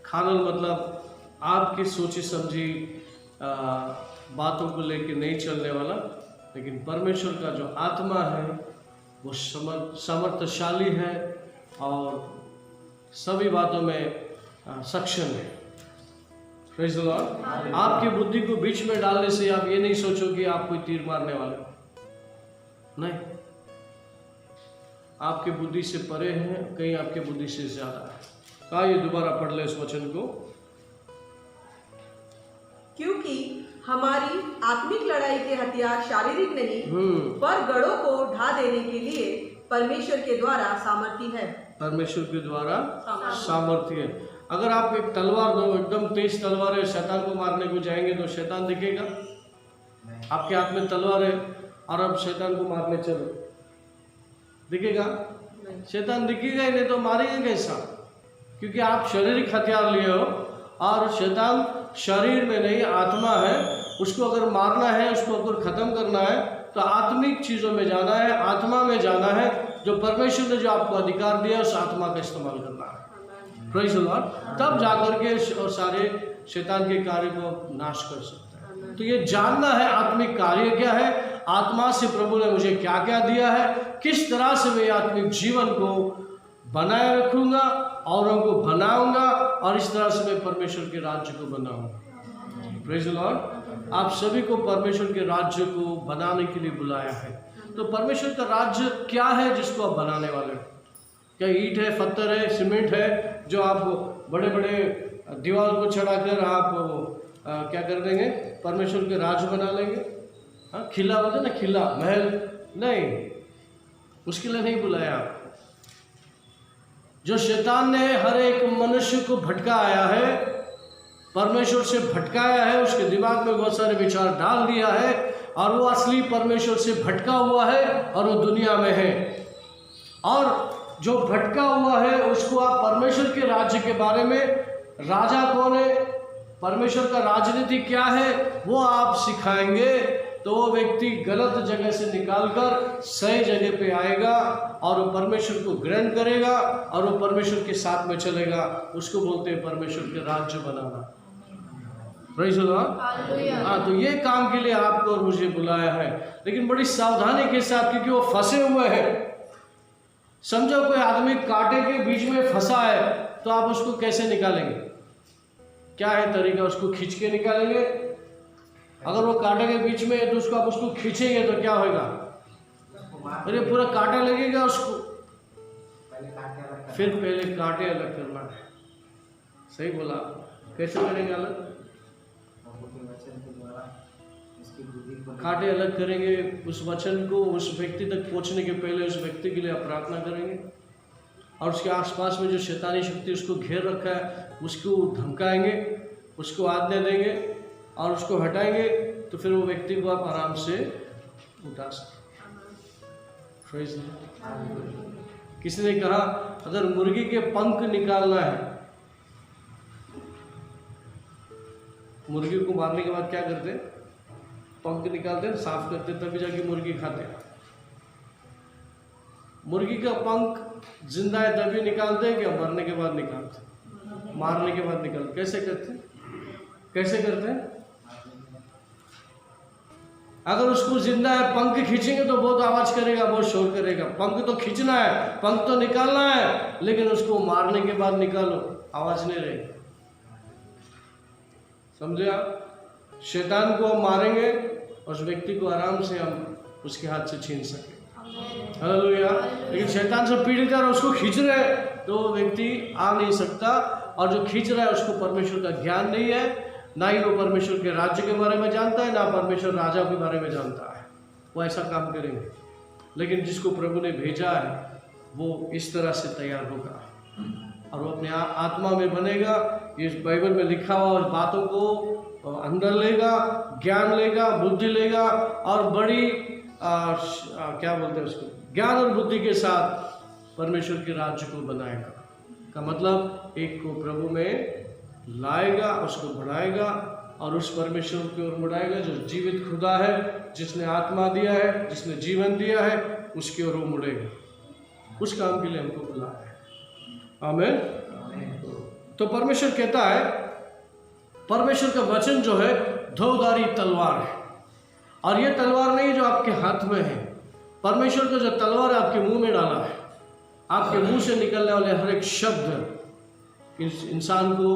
carnal मतलब आपकी सोची समझी बातों को लेकर नहीं चलने वाला, लेकिन परमेश्वर का जो आत्मा है वो समर्थशाली है और सभी बातों में सक्षम है। Praise the Lord. आपकी बुद्धि को बीच में डालने से आप ये नहीं सोचो कि आप कोई तीर मारने वाले हो, नहीं, आपकी बुद्धि से परे हैं, कहीं आपकी बुद्धि से ज्यादा है। आइए दोबारा पढ़ ले इस वचन को। क्योंकि हमारी आत्मिक लड़ाई के हथियार शारीरिक नहीं पर गढ़ों को ढा देने के लिए परमेश्वर के द्वारा सामर्थी है। परमेश्वर के द्वारा सामर्थ्य है। अगर आप एक तलवार दो, एकदम तेज तलवार है, शैतान को मारने को जाएंगे तो शैतान दिखेगा? आपके हाथ में तलवार है और अब शैतान को मारने चलो, दिखेगा? शैतान दिखेगा ही नहीं, तो मारेंगे कैसा? क्योंकि आप शारीरिक हथियार लिए हो और शैतान शरीर में नहीं आत्मा है, उसको अगर मारना है, उसको अगर खत्म करना है तो आत्मिक चीजों में जाना है, आत्मा में जाना है। जो परमेश्वर ने जो आपको अधिकार दिया उस आत्मा का इस्तेमाल करना है। Praise the Lord. तब जाकर के और सारे शैतान के कार्य को नाश कर सकते हैं। तो ये जानना है आत्मिक कार्य क्या है, आत्मा से प्रभु ने मुझे क्या क्या दिया है, किस तरह से मैं आत्मिक जीवन को बनाए रखूंगा, औरों को बनाऊंगा और इस तरह से मैं परमेश्वर के राज्य को बनाऊंगा। Praise the Lord. आप सभी को परमेश्वर के राज्य को बनाने के लिए बुलाया है। तो परमेश्वर का राज्य क्या है जिसको आप बनाने वाले हो? क्या ईंट है, पत्थर है, सीमेंट है जो आप बड़े बड़े दीवार को चढ़ाकर आप क्या कर देंगे, परमेश्वर के राज्य बना लेंगे? हाँ, खिला बोलते ना, खिला महल नहीं, उसके लिए नहीं बुलाया आपको। जो शैतान ने हर एक मनुष्य को भटकाया है, परमेश्वर से भटकाया है, उसके दिमाग में बहुत सारे विचार डाल दिया है और वो असली परमेश्वर से भटका हुआ है और वो दुनिया में है। और जो भटका हुआ है उसको आप परमेश्वर के राज्य के बारे में, राजा कौन है, परमेश्वर का राजनीति क्या है, वो आप सिखाएंगे तो वो व्यक्ति गलत जगह से निकालकर सही जगह पे आएगा और वो परमेश्वर को ग्रहण करेगा और वो परमेश्वर के साथ में चलेगा। उसको बोलते हैं परमेश्वर के राज्य बनाना। Praise the Lord. हाँ, तो ये काम के लिए आपको और मुझे बुलाया है, लेकिन बड़ी सावधानी के साथ, क्योंकि वो फंसे हुए हैं। समझो कोई आदमी कांटे के बीच में फंसा है तो आप उसको कैसे निकालेंगे? क्या है तरीका? उसको खींच के निकालेंगे? अगर वो कांटे के बीच में है तो उसको आप उसको खींचेंगे तो क्या होगा? अरे पूरा कांटा लगेगा उसको। फिर पहले कांटे अलग करना है। सही बोला। कैसे करेंगे अलग? कांटे अलग करेंगे, उस वचन को उस व्यक्ति तक पहुंचने के पहले उस व्यक्ति के लिए आप प्रार्थना करेंगे, और उसके आसपास में जो शैतानी शक्ति उसको घेर रखा है उसको धमकाएंगे, उसको आज्ञा देंगे और उसको हटाएंगे, तो फिर वो व्यक्ति को आप आराम से उठा सकते। किसी ने कहा अगर मुर्गी के पंख निकालना है, मुर्गी को मारने के बाद क्या करते हैं? पंख निकालते हैं, साफ करते हैं, तभी जाके मुर्गी खाते हैं। मुर्गी का पंख जिंदा है तभी निकालते हैं क्या? मरने के बाद निकालते हैं, मारने के बाद निकालते। कैसे करते हैं? कैसे करते हैं? अगर उसको जिंदा है पंख खींचेंगे तो बहुत आवाज करेगा, बहुत शोर करेगा। पंख तो खींचना है, पंख तो निकालना है, लेकिन उसको मारने के बाद निकालो, आवाज नहीं रहेगी। समझे आप? शैतान को हम मारेंगे और उस व्यक्ति को आराम से हम उसके हाथ से छीन सके। हालेलुया। लेकिन शैतान से पीड़ित है और उसको खींच रहे हैं तो वो व्यक्ति आ नहीं सकता, और जो खींच रहा है उसको परमेश्वर का ज्ञान नहीं है, ना ही वो परमेश्वर के राज्य के बारे में जानता है, ना परमेश्वर राजा के बारे में जानता है। वो ऐसा काम करेंगे। लेकिन जिसको प्रभु ने भेजा है वो इस तरह से तैयार होगा और वो अपने आत्मा में बनेगा, इस बाइबल में लिखा हुआ बातों को अंदर लेगा, ज्ञान लेगा, बुद्धि लेगा, और बड़ी क्या बोलते हैं उसको, ज्ञान और बुद्धि के साथ परमेश्वर के राज्य को बनाएगा। का मतलब एक को प्रभु में लाएगा, उसको बढ़ाएगा और उस परमेश्वर की ओर बढ़ाएगा जो जीवित खुदा है, जिसने आत्मा दिया है, जिसने जीवन दिया है, उसकी ओर वो मुड़ेगा। उस काम के लिए हमको बुलाया है। आमीन। तो परमेश्वर कहता है, परमेश्वर का वचन जो है धोधारी तलवार है, और ये तलवार नहीं जो आपके हाथ में है। परमेश्वर का जो तलवार है आपके मुंह में डाला है। आपके मुंह से निकलने वाले हर एक शब्द इस इंसान को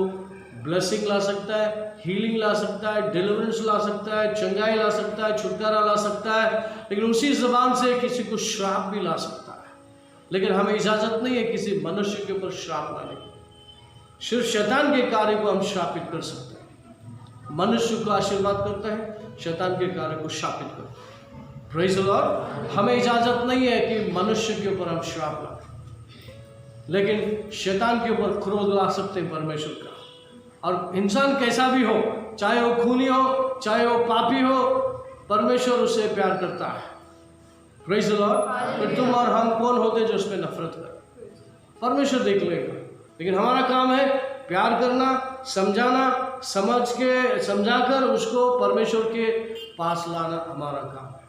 ब्लेसिंग ला सकता है, हीलिंग ला सकता है, डिलीवरेंस ला सकता है, चंगाई ला सकता है, छुटकारा ला सकता है, लेकिन उसी जबान से किसी को श्राप भी ला सकता है। लेकिन हमें इजाजत नहीं है किसी मनुष्य के ऊपर श्राप लाने की। सिर्फ शैतान के कार्य को हम श्रापित कर सकते हैं। मनुष्य को आशीर्वाद करते हैं, शैतान के कार्य को शापित करते हैं। Praise the Lord. हमें इजाजत नहीं है कि मनुष्य के ऊपर हम श्राप लाएं, लेकिन शैतान के ऊपर क्रोध ला सकते हैं परमेश्वर का। और इंसान कैसा भी हो, चाहे वो खूनी हो, चाहे वो पापी हो, परमेश्वर उसे प्यार करता है। Praise the Lord. फिर तुम और हम कौन होते जो उस पर नफरत करें? परमेश्वर देख लेगा। लेकिन हमारा काम है प्यार करना, समझाना, समझाकर उसको परमेश्वर के पास लाना हमारा काम है।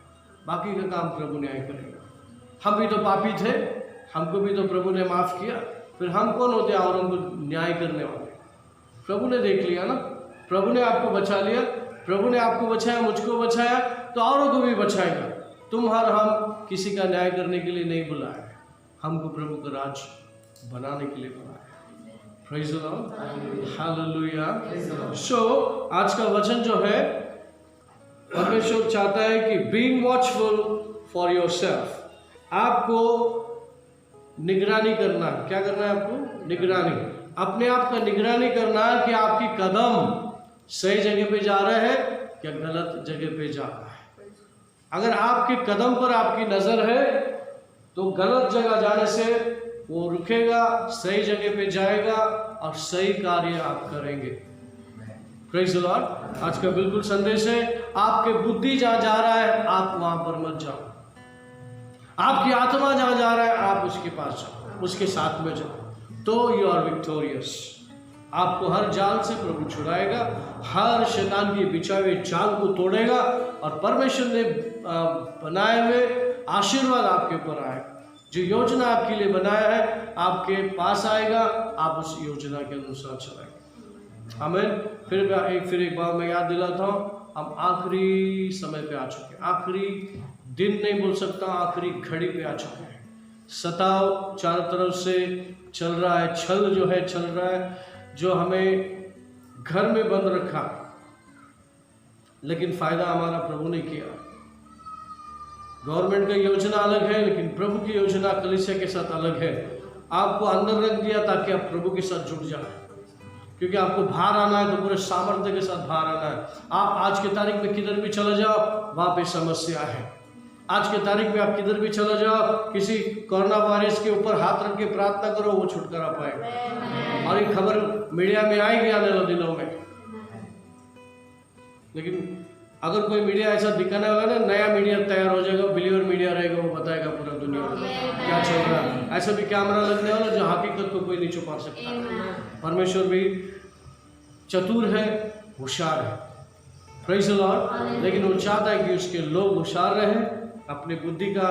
बाकी का काम प्रभु न्याय करेगा। हम भी तो पापी थे, हमको भी तो प्रभु ने माफ किया, फिर हम कौन होते हैं और उनको न्याय करने वाले? प्रभु ने देख लिया ना, प्रभु ने आपको बचा लिया, प्रभु ने आपको बचाया, मुझको बचाया, तो औरों को भी बचाएगा। तुम और हम किसी का न्याय करने के लिए नहीं बुलाया है, हमको प्रभु का राज बनाने के लिए बुलाया है। Praise the Lord. हालेलुया। सो आज का वचन जो है, परमेश्वर चाहता है कि बीइंग वॉचफुल फॉर योरसेल्फ, आपको निगरानी करना। क्या करना है आपको? निगरानी। अपने आप का निगरानी करना है कि आपकी कदम सही जगह पे जा रहे हैं या गलत जगह पे जा रहा है। अगर आपके कदम पर आपकी नजर है तो गलत जगह जाने से वो रुकेगा, सही जगह पे जाएगा और सही कार्य आप करेंगे। Praise the Lord. आज का बिल्कुल संदेश है, आपके बुद्धि जहां जा रहा है आप वहां पर मत जाओ। आपकी आत्मा जहां जा रहा है आप उसके पास जाओ, उसके साथ में जाओ, तो यू आर विक्टोरियस। आपको हर जाल से प्रभु छुड़ाएगा, हर शैतान की बिछाए हुए जाल को तोड़ेगा और परमेश्वर ने बनाए हुए आशीर्वाद आपके ऊपर आएगा। जो योजना आपके लिए बनाया है आपके पास आएगा, आप उस योजना के अनुसार चलेंगे। आमीन। फिर एक बार मैं याद दिलाता हूँ, हम आखिरी समय पे आ चुके हैं। आखिरी दिन नहीं बोल सकता, आखिरी घड़ी पे आ चुके हैं। सताव चारों तरफ से चल रहा है, छल जो है चल रहा है, जो हमें घर में बंद रखा, लेकिन फायदा हमारा प्रभु ने किया। गवर्नमेंट का योजना अलग है, लेकिन प्रभु की योजना कलीसिया के साथ अलग है। आपको अंदर रख दिया ताकि आप प्रभु के साथ जुड़ जाए। क्योंकि आपको बाहर आना है तो पूरे सामर्थ्य के साथ बाहर आना है। आप आज की तारीख में किधर भी चले जाओ वहाँ पे समस्या है। आज की तारीख में आप किधर भी चले जाओ, किसी कोरोना वायरस के ऊपर हाथ रख के प्रार्थना करो, वो छुटकारा पाएगा। और ये खबर मीडिया में आएगी आने वाले दिनों में। लेकिन अगर कोई मीडिया ऐसा दिखाने वाला ना, नया मीडिया तैयार हो जाएगा, बिलीवर मीडिया रहेगा, वो बताएगा पूरा दुनिया में क्या चल रहा है। ऐसा भी कैमरा लगने वाला जो हकीकत को कोई नहीं छुपा सकता। परमेश्वर भी चतुर है, होशियार है, प्रेज़ द लॉर्ड। लेकिन वो चाहता है कि उसके लोग होशियार रहें, अपनी बुद्धि का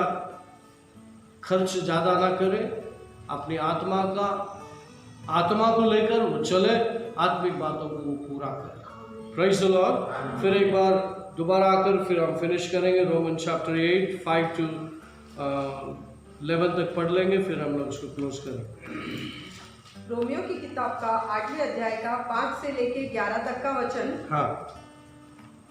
खर्च ज़्यादा ना करें, अपनी आत्मा को लेकर वो चले, आत्मिक बातों को वो पूरा करें। Praise the Lord. फिर एक बार दोबारा आकर फिर हम फिनिश करेंगे रोमन चैप्टर 8 5 to 11 तक पढ़ लेंगे, फिर हम लोग उसको क्लोज करेंगे। रोमियो की किताब का 8वें अध्याय का 5 से लेके 11 तक का वचन। हाँ,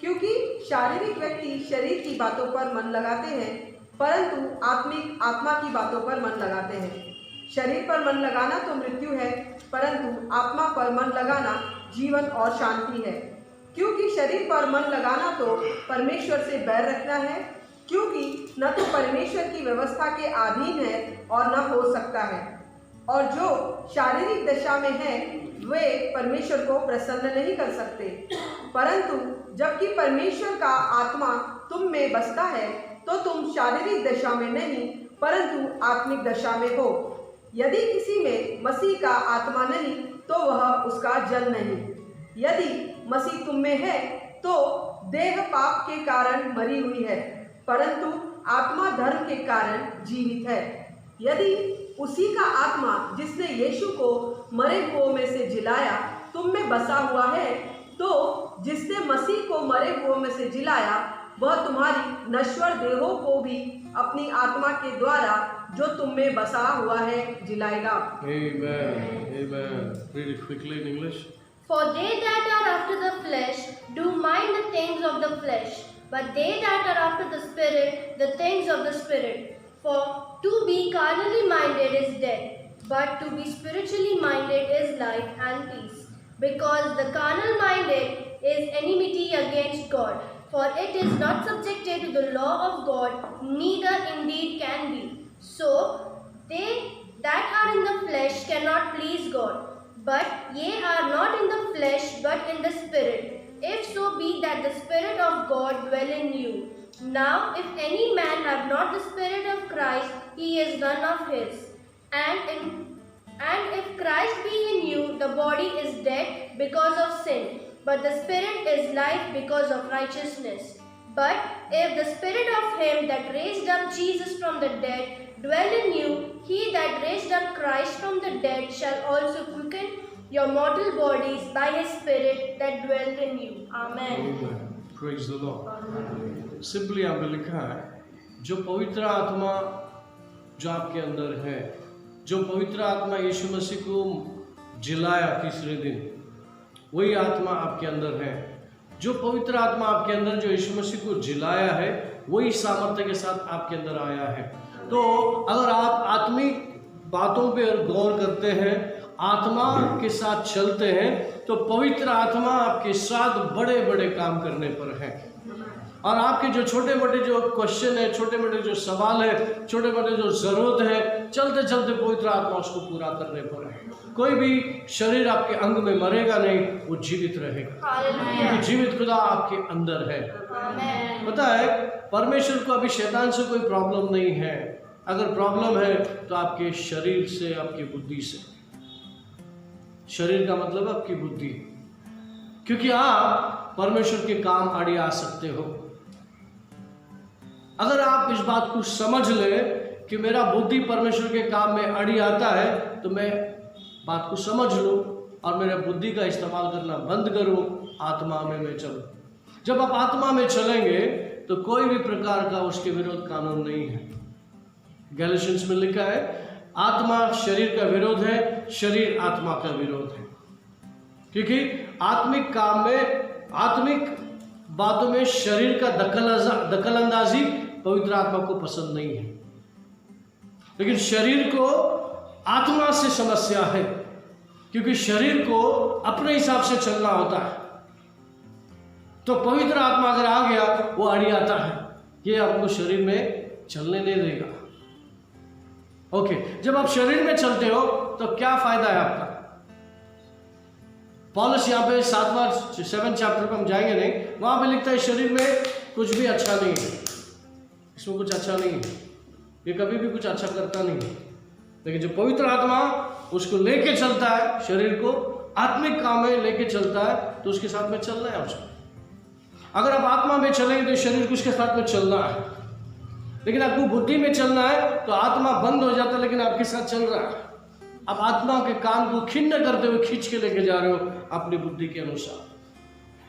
क्योंकि शारीरिक व्यक्ति शरीर की बातों पर मन लगाते हैं, परंतु आत्मा की बातों पर मन लगाते हैं। शरीर पर मन लगाना तो मृत्यु है, परंतु आत्मा पर मन लगाना जीवन और शांति है। क्योंकि शरीर पर मन लगाना तो परमेश्वर से बैर रखना है, क्योंकि न तो परमेश्वर की व्यवस्था के अधीन है और न हो सकता है। और जो शारीरिक दशा में है वे परमेश्वर को प्रसन्न नहीं कर सकते। परंतु जबकि परमेश्वर का आत्मा तुम में बसता है तो तुम शारीरिक दशा में नहीं परंतु आत्मिक दशा में हो। यदि किसी में मसीह का आत्मा नहीं तो वह उसका जन नहीं। यदि मसीह तुम में है तो देह पाप के कारण मरी हुई है, परंतु आत्मा धर्म के कारण जीवित है। यदि उसी का आत्मा जिसने यीशु को मरे हुओं में से जिलाया तुम में बसा हुआ है, तो जिसने मसीह को मरे हुओं में से जिलाया वह तुम्हारी नश्वर देहों को भी अपनी आत्मा के द्वारा जो तुम में बसा हुआ है जिलाएगा। Amen. Amen. Read it quickly in English. For they that are after the flesh do mind the things of the flesh, but they that are after the Spirit, the things of the Spirit. For to be carnally minded is death, but to be spiritually minded is life and peace. Because the carnal minded is enmity against God, for it is not subjected to the law of God, neither indeed can be. So they that are in the flesh cannot please God. But ye are not in the flesh, but in the Spirit, if so be that the Spirit of God dwell in you. Now if any man have not the Spirit of Christ, he is none of his. And if Christ be in you, the body is dead because of sin, but the Spirit is life because of righteousness. But if the Spirit of him that raised up Jesus from the dead dwell in you, he that raised up Christ from the dead shall also quicken your mortal bodies by his Spirit that dwelt in you. Amen. Amen. Praise the Lord. Simply यहाँ पे लिखा है, जो पवित्र आत्मा जो आपके अंदर है, जो पवित्र आत्मा यीशु मसीह को जिलाया तीसरे दिन, वही आत्मा आपके अंदर है। जो पवित्र आत्मा आपके अंदर जो यीशु मसीह को जिलाया है, वही सामर्थ्य के साथ आपके अंदर आया है। तो अगर आप आत्मिक बातों पर गौर करते हैं, आत्मा के साथ चलते हैं, तो पवित्र आत्मा आपके साथ बड़े बड़े काम करने पर है। और आपके जो छोटे मोटे जो क्वेश्चन है, छोटे मोटे जो सवाल है, छोटे मोटे जो जरूरत है, चलते चलते पवित्र आत्मा उसको पूरा करने पर है। कोई भी शरीर आपके अंग में मरेगा नहीं, वो जीवित रहेगा, क्योंकि जीवित खुदा आपके अंदर है। पता है, परमेश्वर को अभी शैतान से कोई प्रॉब्लम नहीं है। अगर प्रॉब्लम है तो आपके शरीर से, आपकी बुद्धि से। शरीर का मतलब आपकी बुद्धि, क्योंकि आप परमेश्वर के काम आड़ी आ सकते हो। अगर आप इस बात को समझ ले कि मेरा बुद्धि परमेश्वर के काम में अड़ी आता है, तो मैं बात को समझ लूँ और मेरे बुद्धि का इस्तेमाल करना बंद करूँ, आत्मा में मैं चलूँ। जब आप आत्मा में चलेंगे तो कोई भी प्रकार का उसके विरोध कानून नहीं है। गैलेशियंस में लिखा है, आत्मा शरीर का विरोध है, शरीर आत्मा का विरोध है। क्योंकि आत्मिक काम में, आत्मिक बातों में शरीर का दखल अंदाजी पवित्र आत्मा को पसंद नहीं है। लेकिन शरीर को आत्मा से समस्या है, क्योंकि शरीर को अपने हिसाब से चलना होता है। तो पवित्र आत्मा अगर आ गया, वो अड़ी आता है, ये आपको शरीर में चलने नहीं देगा। ओके, जब आप शरीर में चलते हो तो क्या फायदा है आपका? पौलुस यहाँ पे 7 चैप्टर पर हम जाएंगे नहीं, वहां पे लिखता है शरीर में कुछ भी अच्छा नहीं है, इसमें कुछ अच्छा नहीं है, ये कभी भी कुछ अच्छा करता नहीं है। लेकिन जो पवित्र आत्मा उसको लेके चलता है, शरीर को आत्मिक काम में लेके चलता है, तो उसके साथ में चलना है उसको। अगर आप आत्मा में चलेंगे तो शरीर को उसके साथ में चलना है, लेकिन आपको बुद्धि में चलना है तो आत्मा बंद हो जाता है, लेकिन आपके साथ चल रहा है। आप आत्मा के काम को खिन्न करते हुए खींच के लेके जा रहे हो अपनी बुद्धि के अनुसार।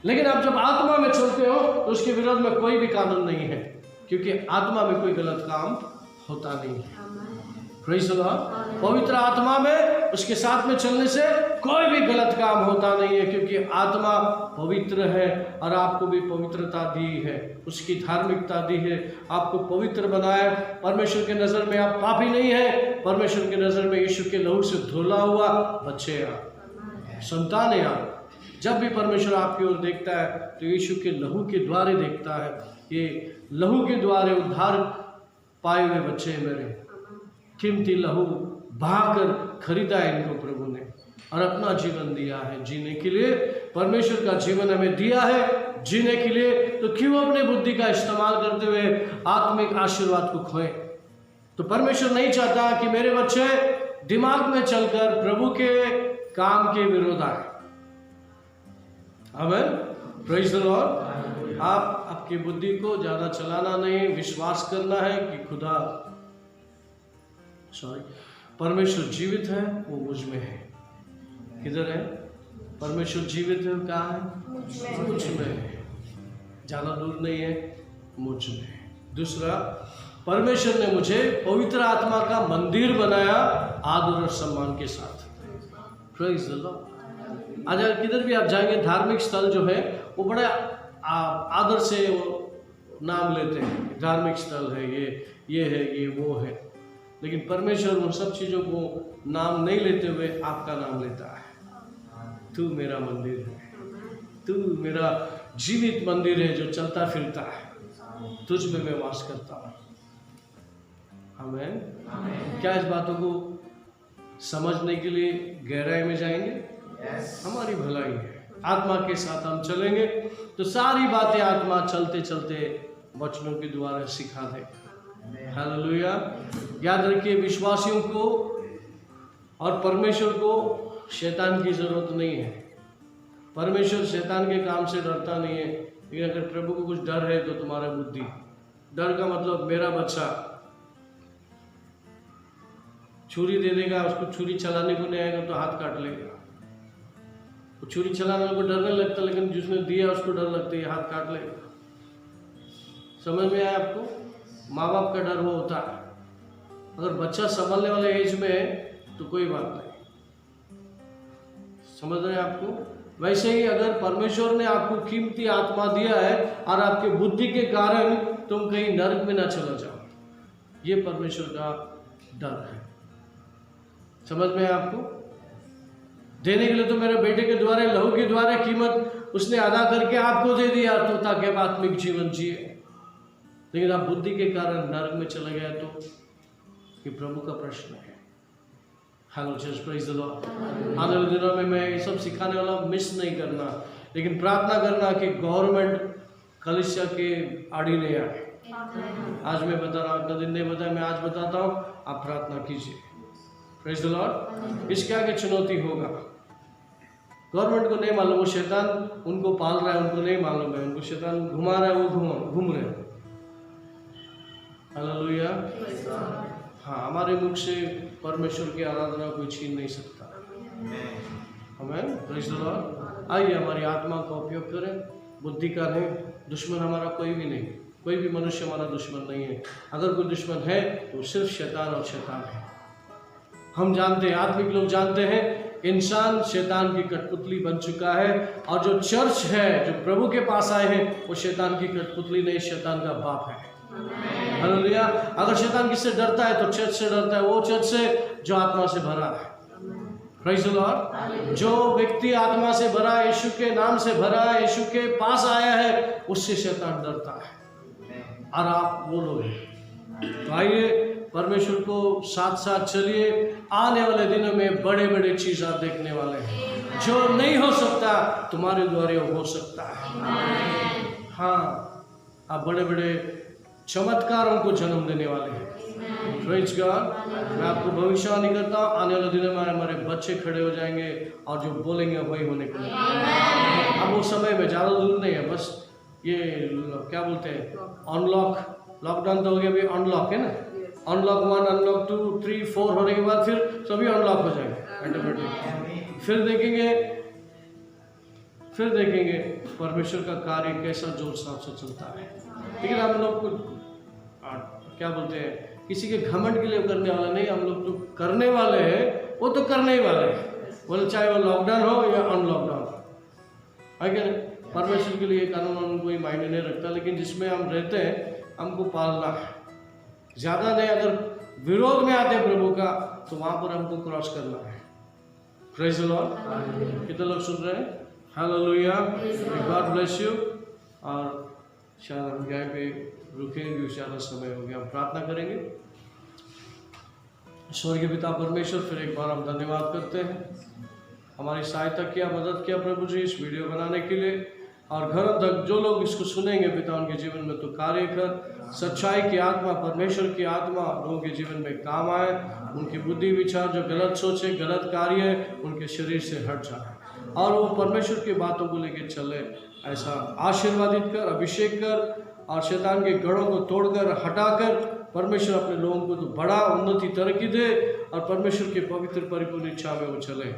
लेकिन आप जब आत्मा में चलते हो तो उसके विरोध में कोई भी कानून नहीं है, क्योंकि आत्मा में कोई गलत काम होता नहीं है। Praise the Lord. पवित्र आत्मा में उसके साथ में चलने से कोई भी गलत काम होता नहीं है, क्योंकि आत्मा पवित्र है और आपको भी पवित्रता दी है, उसकी धार्मिकता दी है, आपको पवित्र बनाया। परमेश्वर के नज़र में आप पापी नहीं है, परमेश्वर के नज़र में यीशु के लहू से धुला हुआ बच्चे आप, संतान है आप। जब भी परमेश्वर आपकी ओर देखता है तो यीशु के लहू के द्वारे देखता है। ये लहू के द्वारे उद्धार पाए हुए बच्चे मेरे, कीमती लहू बहाकर खरीदा है इनको प्रभु ने और अपना जीवन दिया है जीने के लिए। परमेश्वर का जीवन हमें दिया है जीने के लिए, तो क्यों अपने बुद्धि का इस्तेमाल करते हुए आत्मिक आशीर्वाद को खोएं? तो परमेश्वर नहीं चाहता कि मेरे बच्चे दिमाग में चलकर प्रभु के काम के विरोध आए। आमीन, प्रेज़ द लॉर्ड। आप आपकी बुद्धि को ज्यादा चलाना नहीं, विश्वास करना है कि खुदा परमेश्वर जीवित है, वो मुझ में है। किधर है? परमेश्वर जीवित है, कहाँ है? मुझ में है, ज्यादा दूर नहीं है, मुझ में है। दूसरा, परमेश्वर ने मुझे पवित्र आत्मा का मंदिर बनाया आदर और सम्मान के साथ। Praise the Lord. आज अगर किधर भी आप जाएंगे, धार्मिक स्थल जो है वो बड़ा आदर से वो नाम लेते हैं, धार्मिक स्थल है ये है, ये वो है। लेकिन परमेश्वर उन सब चीज़ों को नाम नहीं लेते हुए आपका नाम लेता है। तू मेरा मंदिर है, तू मेरा जीवित मंदिर है जो चलता फिरता है, तुझ में मैं वास करता हूँ। आमीन। क्या इस बातों को समझने के लिए गहराई में जाएंगे? हमारी भलाई है, आत्मा के साथ हम चलेंगे तो सारी बातें आत्मा चलते चलते वचनों के द्वारा सिखा देगा। हालेलुया। याद रखिए, विश्वासियों को और परमेश्वर को शैतान की जरूरत नहीं है। परमेश्वर शैतान के काम से डरता नहीं है, लेकिन अगर प्रभु को कुछ डर है तो तुम्हारा बुद्धि। डर का मतलब मेरा बच्चा छुरी दे देगा, उसको छुरी चलाने को नहीं आएगा तो हाथ काट लेगा। वो छुरी चलाने को डरने लगता, लेकिन जिसने दिया उसको डर लगता है, हाथ काट लेगा। समझ में आया आपको? माँ बाप का डर वो होता है। अगर बच्चा संभलने वाले एज में है तो कोई बात नहीं, समझ रहे हैं आपको? वैसे ही अगर परमेश्वर ने आपको कीमती आत्मा दिया है और आपके बुद्धि के कारण तुम कहीं नरक में ना चला जाओ, ये परमेश्वर का डर है। समझ में आपको? देने के लिए तो मेरे बेटे के द्वारा, लहू के द्वारा कीमत उसने अदा करके आपको दे दिया, तो ताकि आप आत्मिक जीवन जिए। लेकिन आप बुद्धि के कारण नरक में चले गए तो ये प्रभु का प्रश्न है। Hello church, praise the Lord. आने वाले दिनों में मैं ये सब सिखाने वाला मिस नहीं करना, लेकिन प्रार्थना करना कि गवर्नमेंट कलीसिया के आड़ी नहीं आए। आज मैं बता रहा हूँ, इतना दिन नहीं बताया, मैं आज बताता हूँ, आप प्रार्थना कीजिए। Praise the Lord. इसके आगे चुनौती होगा। गवर्नमेंट को नहीं मालूम, वो शैतान उनको पाल रहा है, उनको नहीं मालूम है, उनको शैतान घुमा रहा है, वो घूम रहे हैं। हालेलुया। हाँ, हमारे मुख से परमेश्वर की आराधना कोई छीन नहीं सकता। आमीन, प्रेज़ द लॉर्ड। आइए हमारी आत्मा का उपयोग करें, बुद्धि का नहीं। दुश्मन हमारा कोई भी नहीं, कोई भी मनुष्य हमारा दुश्मन नहीं है। अगर कोई दुश्मन है तो सिर्फ शैतान और शैतान है। हम जानते हैं, आत्मिक लोग जानते हैं, इंसान शैतान की कठपुतली बन चुका है, और जो चर्च है, जो प्रभु के पास आए हैं, वो शैतान की कठपुतली नहीं, शैतान का बाप है। हालेलुया। अगर शैतान किससे डरता है तो चर्च से डरता है, वो चर्च से जो आत्मा से भरा है। Praise the Lord. जो व्यक्ति आत्मा से भरा है, यीशु के नाम से भरा है, यीशु के पास आया है, उससे शैतान डरता है और आप बोलोगे। तो आइए परमेश्वर को साथ साथ चलिए, आने वाले दिनों में बड़े बड़े चीज आप देखने वाले हैं। जो नहीं हो सकता तुम्हारे द्वारा हो सकता है। हाँ, आप बड़े बड़े चमत्कारों को जन्म देने वाले हैं। Praise God. मैं आपको भविष्यवाणी करता हूँ, आने वाले दिनों में हमारे बच्चे खड़े हो जाएंगे और जो बोलेंगे वही होने को। अब वो समय में ज़्यादा दूर नहीं है, बस ये क्या बोलते हैं, अनलॉक, लॉकडाउन तो हो गया, अभी अनलॉक है ना। अनलॉक 1, अनलॉक 2, 3, 4 होने के बाद फिर सभी अनलॉक हो जाएंगे ऑटोमेटिक। फिर देखेंगे परमेश्वर का कार्य कैसा जोर शोर से चलता है। लेकिन हम लोग को क्या बोलते हैं, किसी के घमंड के लिए करने वाला नहीं, हम लोग तो करने वाले हैं, वो तो करने ही वाले हैं, बोले चाहे वो लॉकडाउन हो या अनलॉकडाउन है क्या। परमेश्वर के लिए कानून कोई मायने नहीं रखता, लेकिन जिसमें हम रहते हैं हमको पालना है। ज़्यादा नहीं, अगर विरोध में आते प्रभु का तो वहाँ पर हमको क्रॉस करना है। Praise the Lord. कितने लोग सुन रहे हैं? Hallelujah, God bless you. और शायद हम यहाँ पे रुकेंगे, ज़्यादा समय हो गया, हम प्रार्थना करेंगे। स्वर्गीय पिता परमेश्वर, फिर एक बार हम धन्यवाद करते हैं, हमारी सहायता किया, मदद किया प्रभु जी इस वीडियो बनाने के लिए, और घरों तक जो लोग इसको सुनेंगे पिता उनके जीवन में तो कार्य कर, सच्चाई की आत्मा, परमेश्वर की आत्मा लोगों के जीवन में काम आए, उनकी बुद्धि विचार जो गलत सोचे, गलत कार्य उनके शरीर से हट जाए और वो परमेश्वर की बातों को लेकर चले। ऐसा आशीर्वादित कर, अभिषेक कर, और शैतान के गढ़ों को तोड़कर हटाकर परमेश्वर अपने लोगों को तो बड़ा उन्नति तरक्की दे और परमेश्वर के पवित्र परिपूर्ण इच्छा में वो चले।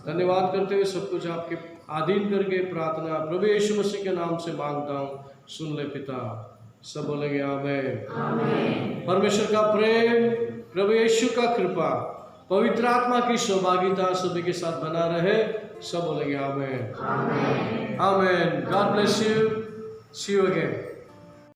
धन्यवाद करते हुए सब कुछ आपके अधीन करके प्रार्थना प्रभु यीशु मसीह के नाम से मांगता हूँ, सुन ले पिता। सब बोलेंगे आमीन। परमेश्वर का प्रेम, प्रभु यीशु का कृपा, पवित्र आत्मा की सहभागिता सभी के साथ बना रहे। सब बोलेंगे आमीन। आमीन। God bless you. See you again.